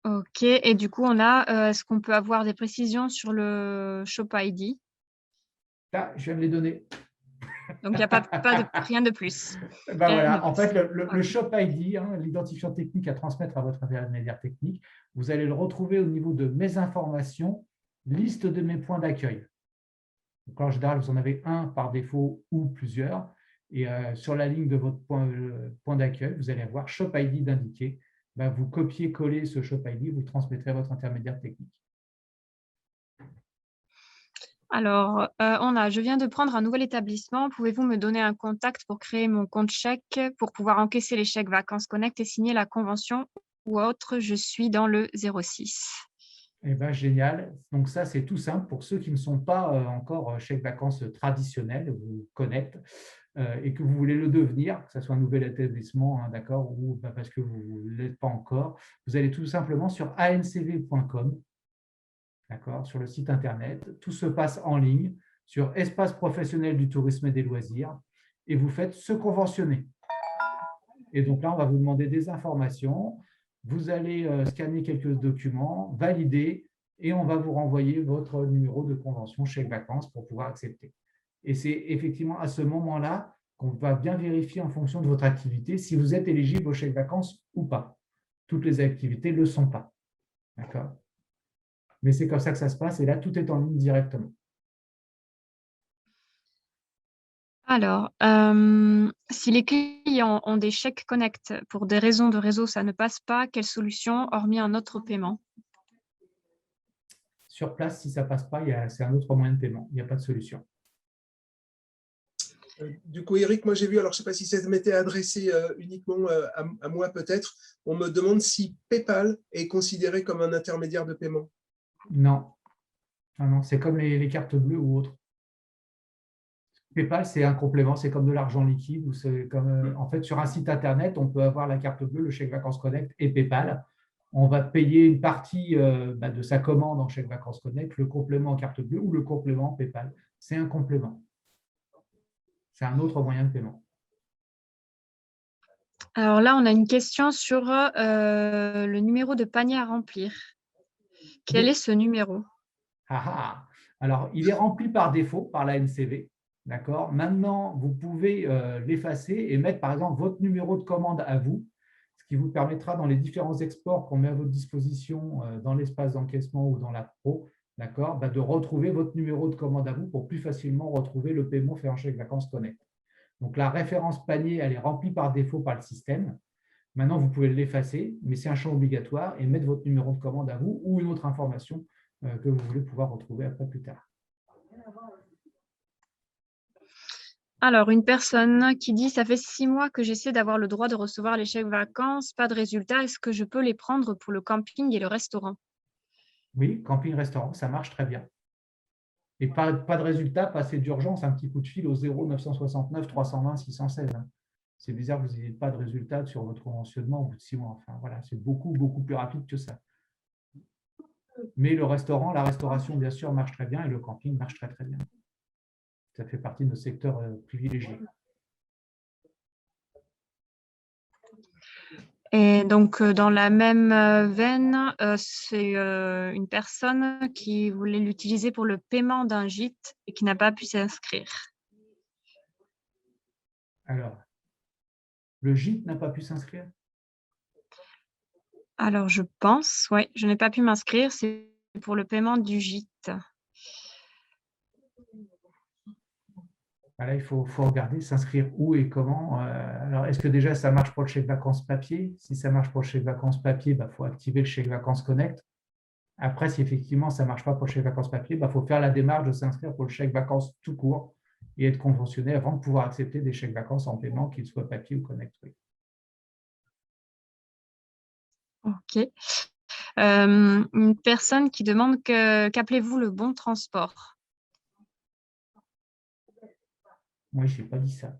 Ok, et du coup, est-ce qu'on peut avoir des précisions sur le Shop ID? Là, je viens de les donner. Donc, il n'y a pas rien de plus. Voilà. En fait, le Shop ID, l'identifiant technique à transmettre à votre intermédiaire technique, vous allez le retrouver au niveau de mes informations, liste de mes points d'accueil. En général, vous en avez un par défaut ou plusieurs. Et sur la ligne de votre point d'accueil, vous allez avoir Shop ID d'indiquer. Vous copiez-collez ce Shop ID, vous le transmettrez à votre intermédiaire technique. Alors, je viens de prendre un nouvel établissement. Pouvez-vous me donner un contact pour créer mon compte chèque, pour pouvoir encaisser les chèques Vacances Connect et signer la convention ou autre? Je suis dans le 06. Eh bien, génial. Donc ça, c'est tout simple pour ceux qui ne sont pas encore chèques vacances traditionnels, vous Connect, et que vous voulez le devenir, que ce soit un nouvel établissement, hein, d'accord, ou parce que vous ne l'êtes pas encore. Vous allez tout simplement sur ancv.com. D'accord, sur le site internet, tout se passe en ligne sur Espace professionnel du tourisme et des loisirs et vous faites se conventionner. Et donc là, on va vous demander des informations, vous allez scanner quelques documents, valider et on va vous renvoyer votre numéro de convention chèque vacances pour pouvoir accepter. Et c'est effectivement à ce moment-là qu'on va bien vérifier en fonction de votre activité si vous êtes éligible au chèque vacances ou pas. Toutes les activités ne le sont pas. D'accord ? Mais c'est comme ça que ça se passe et là, tout est en ligne directement. Alors, si les clients ont des chèques Connect pour des raisons de réseau, ça ne passe pas, quelle solution hormis un autre paiement? Sur place, si ça ne passe pas, c'est un autre moyen de paiement. Il n'y a pas de solution. Du coup, Eric, moi j'ai vu, alors je ne sais pas si ça m'était adressé uniquement à moi peut-être, on me demande si PayPal est considéré comme un intermédiaire de paiement. Non, non, c'est comme les cartes bleues ou autres. PayPal, c'est un complément, c'est comme de l'argent liquide. Ou c'est comme, en fait, sur un site internet, on peut avoir la carte bleue, le chèque vacances Connect et PayPal. On va payer une partie de sa commande en chèque vacances Connect, le complément en carte bleue ou le complément en PayPal. C'est un complément. C'est un autre moyen de paiement. Alors là, on a une question sur le numéro de panier à remplir. Quel est ce numéro? Alors, il est rempli par défaut par la NCV. D'accord. Maintenant, vous pouvez l'effacer et mettre, par exemple, votre numéro de commande à vous, ce qui vous permettra, dans les différents exports qu'on met à votre disposition dans l'espace d'encaissement ou dans la pro, d'accord, de retrouver votre numéro de commande à vous pour plus facilement retrouver le paiement fait en chèque vacances Connect. Donc, la référence panier, elle est remplie par défaut par le système. Maintenant, vous pouvez l'effacer, mais c'est un champ obligatoire et mettre votre numéro de commande à vous ou une autre information que vous voulez pouvoir retrouver après plus tard. Alors, une personne qui dit « Ça fait 6 mois que j'essaie d'avoir le droit de recevoir les chèques vacances, pas de résultat. Est-ce que je peux les prendre pour le camping et le restaurant ?» Oui, camping-restaurant, ça marche très bien. Et pas de résultat, passer d'urgence, un petit coup de fil au 0969 320 616. C'est bizarre que vous n'ayez pas de résultat sur votre conventionnement au bout de 6 mois. Enfin, voilà, c'est beaucoup plus rapide que ça. Mais le restaurant, la restauration, bien sûr, marche très bien et le camping marche très, très bien. Ça fait partie de nos secteurs privilégiés. Et donc, dans la même veine, c'est une personne qui voulait l'utiliser pour le paiement d'un gîte et qui n'a pas pu s'inscrire. Alors, le gîte n'a pas pu s'inscrire? Alors, je pense, oui, je n'ai pas pu m'inscrire, c'est pour le paiement du gîte. Là, il faut regarder, s'inscrire où et comment. Alors, est-ce que déjà, ça marche pour le chèque vacances papier? Si ça marche pour le chèque vacances papier, il faut activer le chèque vacances Connect. Après, si effectivement, ça ne marche pas pour le chèque vacances papier, il faut faire la démarche de s'inscrire pour le chèque vacances tout court et être conventionné avant de pouvoir accepter des chèques vacances en paiement, qu'ils soient papier ou Connect. Oui. OK. Une personne qui demande qu'appelez-vous le bon transport? Moi, je n'ai pas dit ça.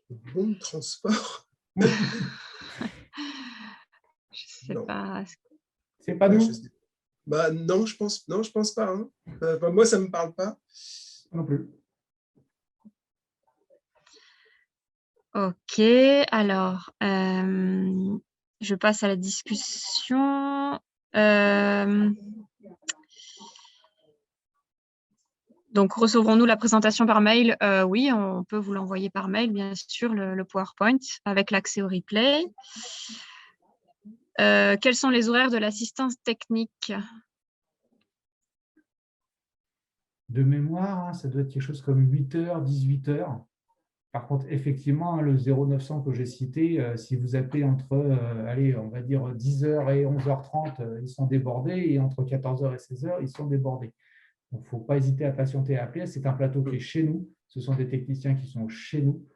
Bon transport? Je sais pas. C'est pas nous? Non, je pense pas. Hein. Moi, ça ne me parle pas. Non plus. Ok, alors, je passe à la discussion. Donc, recevrons-nous la présentation par mail? Oui, on peut vous l'envoyer par mail, bien sûr, le PowerPoint avec l'accès au replay. Quels sont les horaires de l'assistance technique? De mémoire, ça doit être quelque chose comme 8h, 18h. Par contre, effectivement, le 0900 que j'ai cité, si vous appelez entre, allez, on va dire 10h et 11h30, ils sont débordés, et entre 14h et 16h, ils sont débordés. Donc, il ne faut pas hésiter à patienter à appeler. C'est un plateau qui est chez nous. Ce sont des techniciens qui sont chez nous.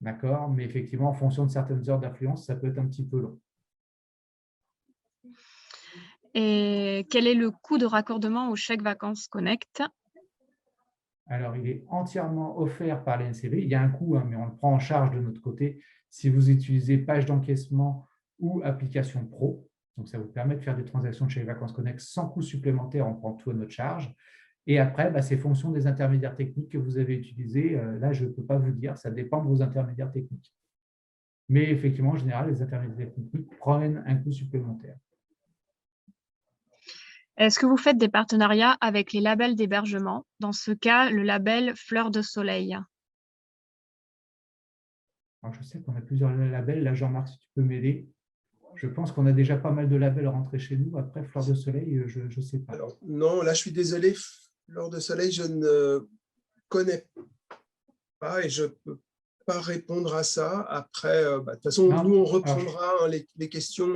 D'accord? Mais effectivement, en fonction de certaines heures d'affluence, ça peut être un petit peu long. Et quel est le coût de raccordement au chèque vacances Connect? Alors, il est entièrement offert par l'ANCV. Il y a un coût, hein, mais on le prend en charge de notre côté si vous utilisez page d'encaissement ou application pro. Donc, ça vous permet de faire des transactions de chèque vacances Connect sans coût supplémentaire. On prend tout à notre charge. Et après, c'est fonction des intermédiaires techniques que vous avez utilisés. Là, je ne peux pas vous dire. Ça dépend de vos intermédiaires techniques. Mais effectivement, en général, les intermédiaires techniques prennent un coût supplémentaire. Est-ce que vous faites des partenariats avec les labels d'hébergement? Dans ce cas, le label Fleur de Soleil. Alors, je sais qu'on a plusieurs labels. Là, Jean-Marc, si tu peux m'aider. Je pense qu'on a déjà pas mal de labels rentrés chez nous. Après, Fleur de Soleil, je ne sais pas. Alors, non, là, je suis désolé. Fleur de Soleil, je ne connais pas et je ne peux pas répondre à ça. Après, de toute façon, nous, on reprendra les questions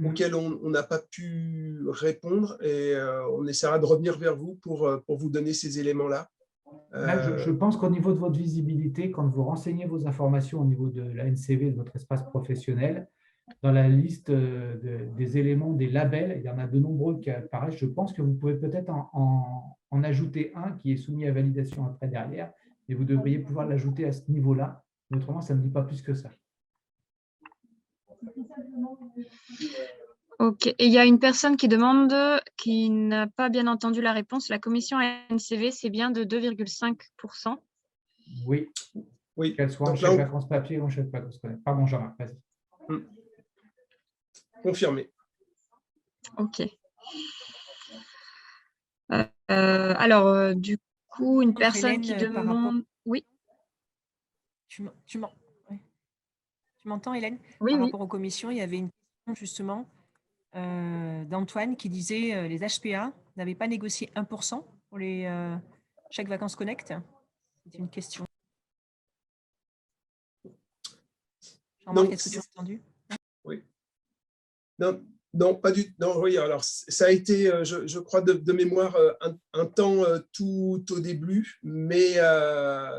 auxquelles on n'a pas pu répondre et on essaiera de revenir vers vous pour vous donner ces éléments-là. Là, je pense qu'au niveau de votre visibilité, quand vous renseignez vos informations au niveau de la NCV, de votre espace professionnel, dans la liste des éléments, des labels, il y en a de nombreux qui apparaissent. Je pense que vous pouvez peut-être en ajouter un qui est soumis à validation après derrière, et vous devriez pouvoir l'ajouter à ce niveau-là. Autrement, ça ne dit pas plus que ça. Ok. Et il y a une personne qui demande, qui n'a pas bien entendu la réponse. La commission NCV, c'est bien de 2,5%. Oui. Oui. Qu'elle soit en chèque vacances papier ou en chèque vacances Connect. Pardon, Jean-Marc, vas-y. Confirmé. Ok. Alors, du coup, une personne qui demande… Oui. Tu m'entends, Hélène? Oui, Par oui. rapport aux commissions, il y avait une question justement d'Antoine qui disait les HPA n'avaient pas négocié 1% pour les chèques vacances Connect. C'est une question. Jean-Marc, est-ce que tu as entendu? Oui. Non, pas du tout. Non, oui, alors ça a été, je crois, de mémoire, un temps tout au début, mais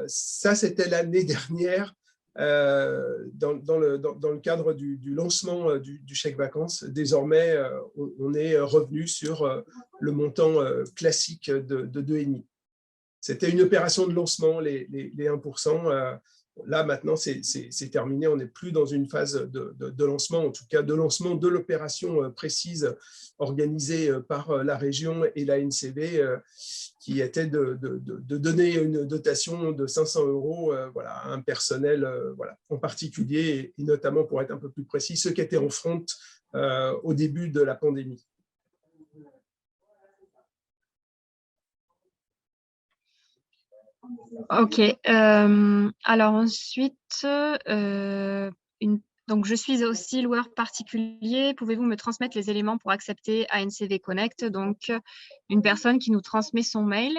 ça, c'était l'année dernière, dans le cadre du lancement du chèque vacances. Désormais, on est revenu sur le montant classique de 2,5. C'était une opération de lancement, les 1%. Là, maintenant, c'est terminé. On n'est plus dans une phase de lancement, en tout cas de lancement de l'opération précise organisée par la région et la NCV, qui était de donner une dotation de 500 € voilà, à un personnel voilà, en particulier, et notamment, pour être un peu plus précis, ceux qui étaient en front au début de la pandémie. Ok. Alors ensuite, donc je suis aussi loueur particulier. Pouvez-vous me transmettre les éléments pour accepter ANCV Connect? Donc, une personne qui nous transmet son mail.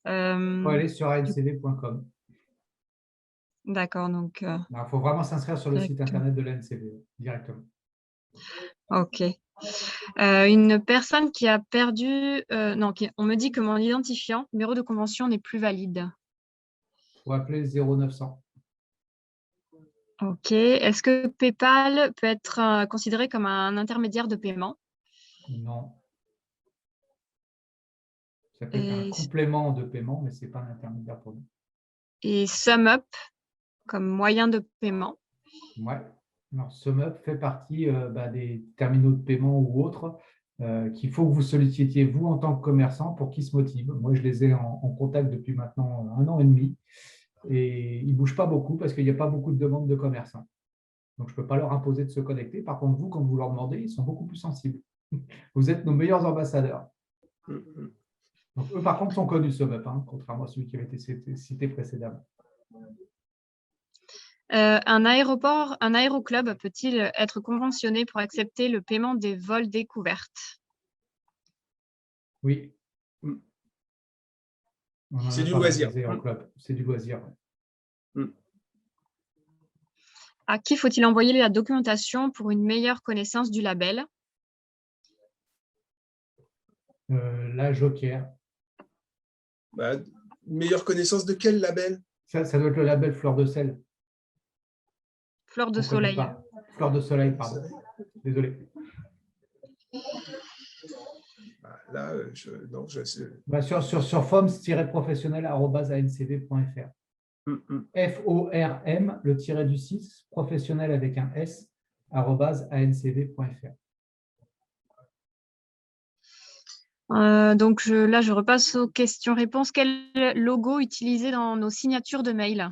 Il faut aller sur ancv.com. D'accord. Donc, il faut vraiment s'inscrire sur le site internet de l'ANCV directement. Ok. Une personne qui a perdu… non, on me dit que mon identifiant, numéro de convention, n'est plus valide. Il faut appeler 0900. Ok. Est-ce que PayPal peut être considéré comme un intermédiaire de paiement? Non. Ça peut être un complément de paiement, mais ce n'est pas un intermédiaire pour nous. Et SumUp comme moyen de paiement? Oui. Alors, SumUp fait partie des terminaux de paiement ou autres qu'il faut que vous sollicitiez, vous, en tant que commerçant, pour qu'ils se motivent. Moi, je les ai en contact depuis maintenant 1 an et demi. Et ils ne bougent pas beaucoup parce qu'il n'y a pas beaucoup de demandes de commerçants. Donc, je ne peux pas leur imposer de se connecter. Par contre, vous, quand vous leur demandez, ils sont beaucoup plus sensibles. Vous êtes nos meilleurs ambassadeurs. Donc, eux, par contre, sont connus, SumUp, contrairement à celui qui avait été cité précédemment. Un aéroclub peut-il être conventionné pour accepter le paiement des vols découvertes? Oui. C'est du loisir. C'est du loisir. À qui faut-il envoyer la documentation pour une meilleure connaissance du label? La Joker. Bah, une meilleure connaissance de quel label? Ça doit être le label Fleur de sel. Fleur de On connaît soleil. pas. Fleur de soleil, pardon. Désolé. Bah, là, non, je sais. Bah, sur forms-professionnel@ancv.fr. FORM, le tiret du 6, professionnel avec un S, @ancv.fr. Donc là, je repasse aux questions-réponses. Quel logo utiliser dans nos signatures de mail?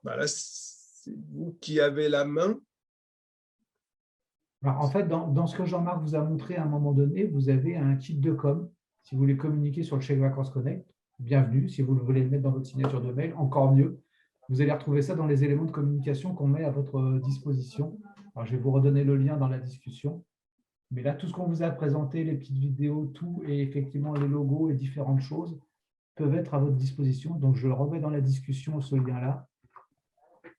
Bah, là, c'est vous qui avez la main. Alors, en fait, dans ce que Jean-Marc vous a montré à un moment donné, vous avez un kit de com. Si vous voulez communiquer sur le Chèque Vacances Connect, bienvenue. Si vous voulez le mettre dans votre signature de mail, encore mieux. Vous allez retrouver ça dans les éléments de communication qu'on met à votre disposition. Alors, je vais vous redonner le lien dans la discussion. Mais là, tout ce qu'on vous a présenté, les petites vidéos, tout, et effectivement les logos et différentes choses peuvent être à votre disposition. Donc, je remets dans la discussion ce lien-là.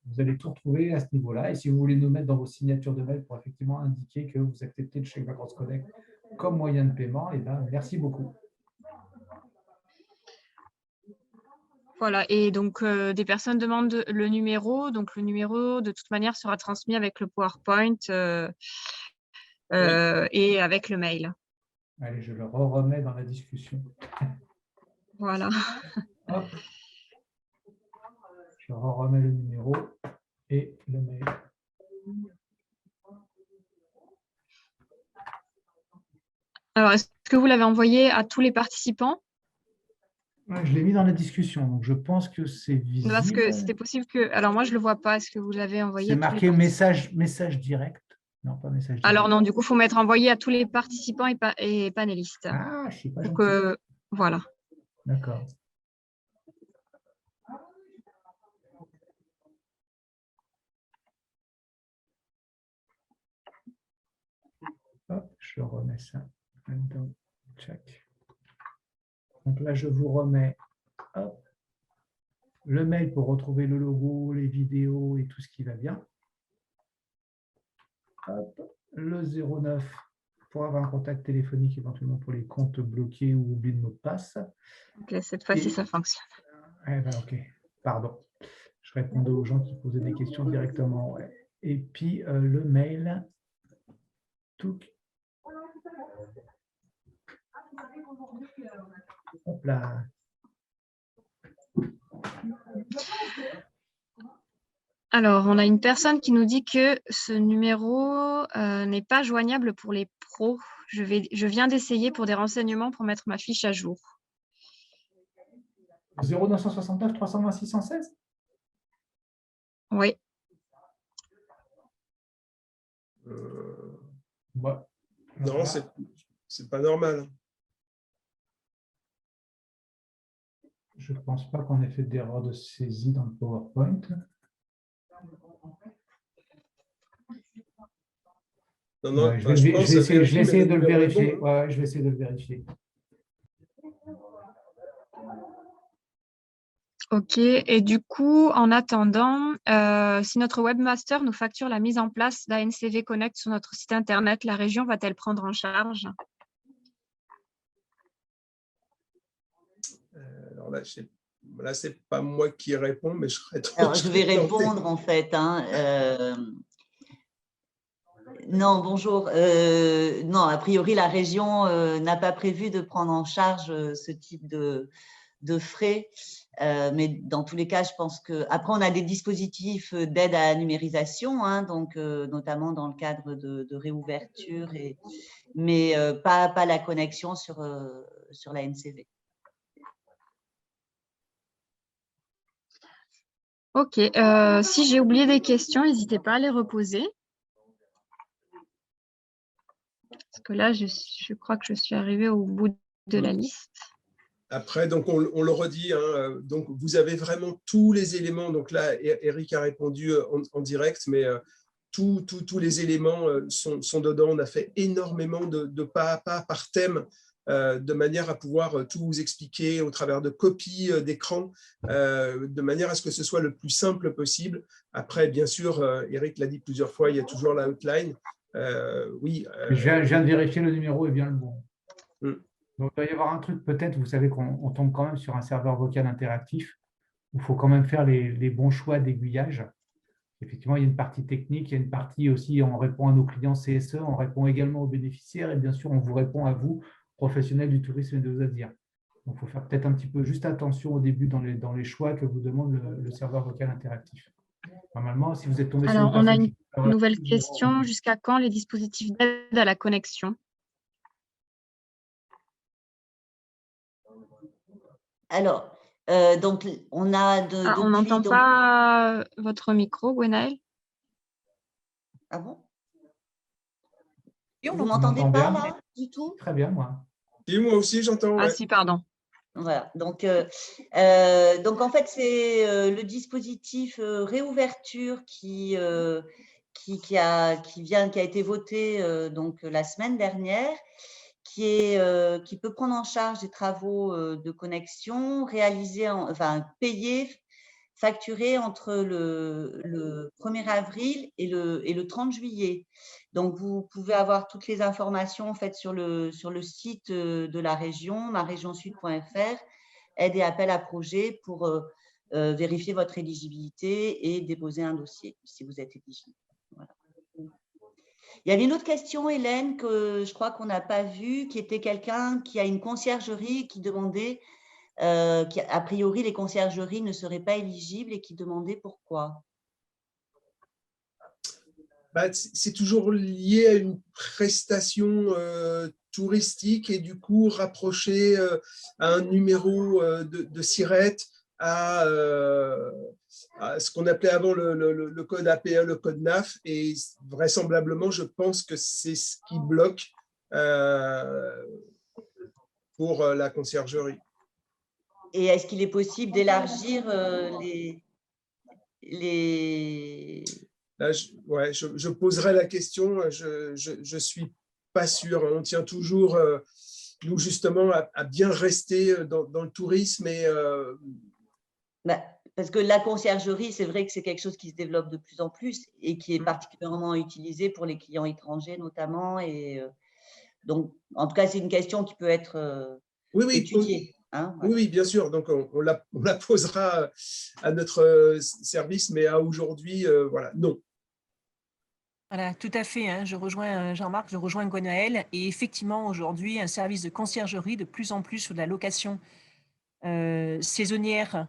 Vous allez tout retrouver à ce niveau-là. Et si vous voulez nous mettre dans vos signatures de mail pour effectivement indiquer que vous acceptez le Chèque Vacances Connect comme moyen de paiement, eh bien, merci beaucoup. Voilà, et donc des personnes demandent le numéro. Donc le numéro, de toute manière, sera transmis avec le PowerPoint et avec le mail. Allez, je le remets dans la discussion. Voilà. Hop. Je remets le numéro et le mail. Alors, est-ce que vous l'avez envoyé à tous les participants? Je l'ai mis dans la discussion, donc je pense que c'est visible. Parce que c'était possible que… Alors, moi, je ne le vois pas. Est-ce que vous l'avez envoyé C'est à tous les marqué participants? message direct. Non, pas message direct. Alors, non, du coup, il faut mettre envoyé à tous les participants et panélistes. Ah, je ne suis pas Donc, gentil. voilà. D'accord. Hop, je remets ça. Check. Donc là, je vous remets hop, le mail pour retrouver le logo, les vidéos et tout ce qui va bien. Hop, le 09 pour avoir un contact téléphonique éventuellement pour les comptes bloqués ou oubliés de mot de passe. Ok, cette fois-ci, ça fonctionne. Eh ben, ok, pardon. Je répondais aux gens qui posaient des questions directement. Ouais. Et puis le mail. Touc. Hop là. Alors, on a une personne qui nous dit que ce numéro n'est pas joignable pour les pros. Je viens d'essayer pour des renseignements pour mettre ma fiche à jour. 0969 320 616 ? Oui. Ouais. Non, c'est pas normal. Je ne pense pas qu'on ait fait d'erreur de saisie dans le PowerPoint. Non, non, Je vais essayer de le vérifier. Ouais, je vais essayer de le vérifier. Ok, et du coup, en attendant, si notre webmaster nous facture la mise en place d'ANCV Connect sur notre site internet, la région va-t-elle prendre en charge? Alors là, c'est pas moi qui réponds, mais je serais trop. Alors, je vais répondre en fait. Non, bonjour. Non, a priori, la région n'a pas prévu de prendre en charge ce type de frais. Mais dans tous les cas, je pense que… Après, on a des dispositifs d'aide à la numérisation, donc, notamment dans le cadre de réouverture, mais pas la connexion sur la NCV. Ok, si j'ai oublié des questions, n'hésitez pas à les reposer. Parce que là, je crois que je suis arrivée au bout de la liste. Après, donc on le redit, donc vous avez vraiment tous les éléments. Donc là, Eric a répondu en direct, mais tous les éléments sont dedans. On a fait énormément de pas à pas par thème. de manière à pouvoir tout vous expliquer au travers de copies d'écran, de manière à ce que ce soit le plus simple possible. Après, bien sûr, Eric l'a dit plusieurs fois, il y a toujours la hotline. Oui. Je viens de vérifier, le numéro est bien le bon. Mm. Donc, il doit y avoir un truc, peut-être, vous savez qu'on tombe quand même sur un serveur vocal interactif où il faut quand même faire les bons choix d'aiguillage. Effectivement, il y a une partie technique, il y a une partie aussi, on répond à nos clients CSE, on répond également aux bénéficiaires et bien sûr, on vous répond à vous, professionnels du tourisme et de loisirs. Donc, il faut faire peut-être un petit peu juste attention au début dans les choix que vous demande le serveur vocal interactif. Normalement, si vous êtes tombé sur Alors, on a une personne nouvelle question. Jusqu'à quand les dispositifs d'aide à la connexion? Alors, donc, on a on n'entend pas votre micro, Gwenaëlle. Ah bon? Et on Vous l'entend m'entendez bien. pas là du tout? Très bien, moi. Et moi aussi, j'entends. Ah Ouais. si, pardon. Voilà, donc en fait, c'est le dispositif réouverture qui a été voté donc la semaine dernière, qui peut prendre en charge des travaux de connexion réalisés, payés, facturés entre le 1er avril et le 30 juillet. Donc, vous pouvez avoir toutes les informations en fait, sur le site de la région, marégionsud.fr, aide et appel à projet pour vérifier votre éligibilité et déposer un dossier si vous êtes éligible. Voilà. Il y avait une autre question, Hélène, que je crois qu'on n'a pas vue, qui était quelqu'un qui a une conciergerie qui demandait, a priori, les conciergeries ne seraient pas éligibles et qui demandait pourquoi. C'est toujours lié à une prestation touristique et du coup rapproché à un numéro de SIRET, à ce qu'on appelait avant le code APE, le code NAF, et vraisemblablement, je pense que c'est ce qui bloque pour la conciergerie. Et est-ce qu'il est possible d'élargir les… Là, je poserai la question, je suis pas sûr. On tient toujours, nous justement, à bien rester dans le tourisme. Parce que la conciergerie, c'est vrai que c'est quelque chose qui se développe de plus en plus et qui est particulièrement utilisé pour les clients étrangers notamment. Et donc, en tout cas, c'est une question qui peut être étudiée. Hein, voilà. Oui, bien sûr. Donc, on la posera à notre service, mais à aujourd'hui, voilà, non. Voilà, tout à fait. Hein. Je rejoins Jean-Marc, je rejoins Gwenaëlle. Et effectivement, aujourd'hui, un service de conciergerie de plus en plus sur de la location saisonnière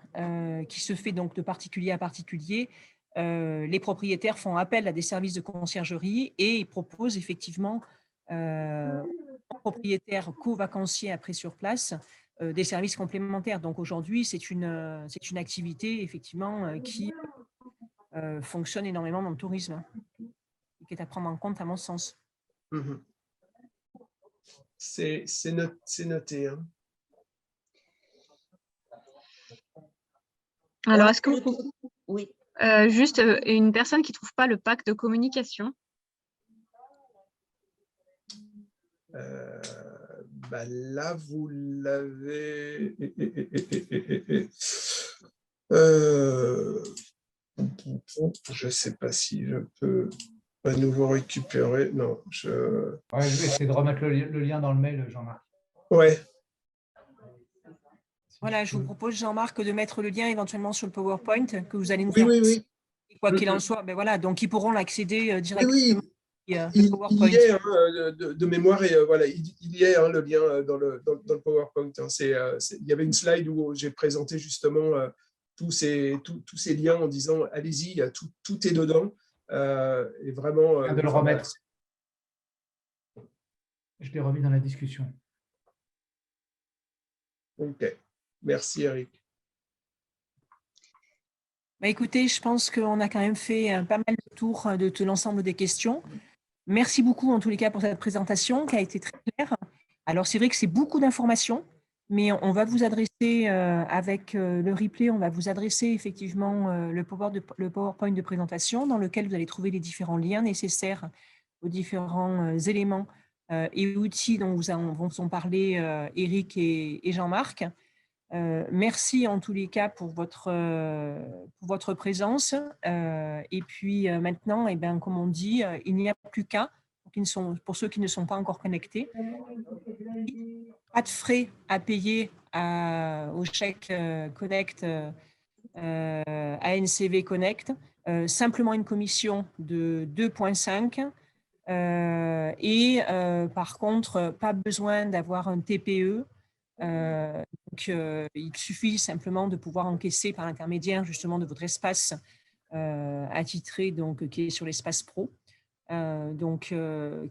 qui se fait donc de particulier à particulier. Les propriétaires font appel à des services de conciergerie et ils proposent effectivement aux propriétaires co-vacanciers après sur place des services complémentaires. Donc aujourd'hui, c'est une activité effectivement qui fonctionne énormément dans le tourisme. Qui est à prendre en compte à mon sens. C'est noté. Hein. Alors, est-ce que vous pouvez… Oui. Juste une personne qui ne trouve pas le pack de communication. Là, vous l'avez… je ne sais pas si je peux à nouveau récupérer. Non, je vais essayer de remettre le lien dans le mail, Jean-Marc. Ouais. Voilà, je vous propose, Jean-Marc, de mettre le lien éventuellement sur le PowerPoint que vous allez nous faire. Oui. Quoi qu'il en soit, voilà, donc ils pourront l'accéder directement. Oui. Il y est de mémoire et voilà, il y est le lien dans le PowerPoint. Hein. Il y avait une slide où j'ai présenté justement tous ces liens en disant allez-y, tout est dedans. Et vraiment. De le remettre. Je l'ai remis dans la discussion. Ok. Merci, Eric. Écoutez, je pense qu'on a quand même fait pas mal de tours de l'ensemble des questions. Merci beaucoup en tous les cas pour cette présentation qui a été très claire. Alors c'est vrai que c'est beaucoup d'informations, mais on va vous adresser avec le replay, on va vous adresser effectivement le PowerPoint de présentation dans lequel vous allez trouver les différents liens nécessaires aux différents éléments et outils dont vous ont parlé Eric et Jean-Marc. Merci en tous les cas pour votre présence. Et puis maintenant, eh bien, comme on dit, il n'y a plus qu'à, pour ceux qui ne sont pas encore connectés, pas de frais à payer au chèque Connect, à NCV Connect, simplement une commission de 2,5 et par contre, pas besoin d'avoir un TPE. Donc, il suffit simplement de pouvoir encaisser par l'intermédiaire justement de votre espace attitré, donc qui est sur l'espace pro. Donc,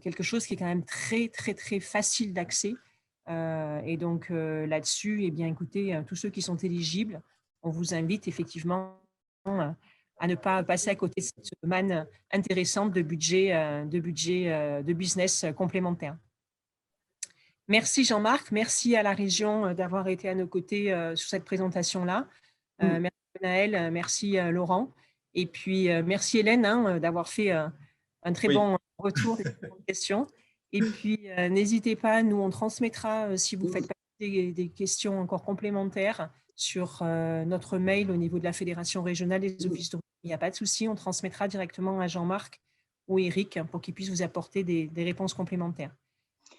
quelque chose qui est quand même très, très, très facile d'accès. Et donc, là-dessus, eh bien, écoutez, tous ceux qui sont éligibles, on vous invite effectivement à ne pas passer à côté de cette manne intéressante de budget, de business complémentaire. Merci Jean-Marc, merci à la région d'avoir été à nos côtés sur cette présentation-là. Merci Naël, merci Laurent. Et puis merci Hélène d'avoir fait un très bon retour des questions. Et puis n'hésitez pas, nous on transmettra si vous faites des questions encore complémentaires sur notre mail au niveau de la Fédération régionale des offices tourisme. Il n'y a pas de souci, on transmettra directement à Jean-Marc ou Eric pour qu'ils puissent vous apporter des réponses complémentaires.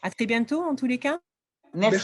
À très bientôt, en tous les cas. Merci.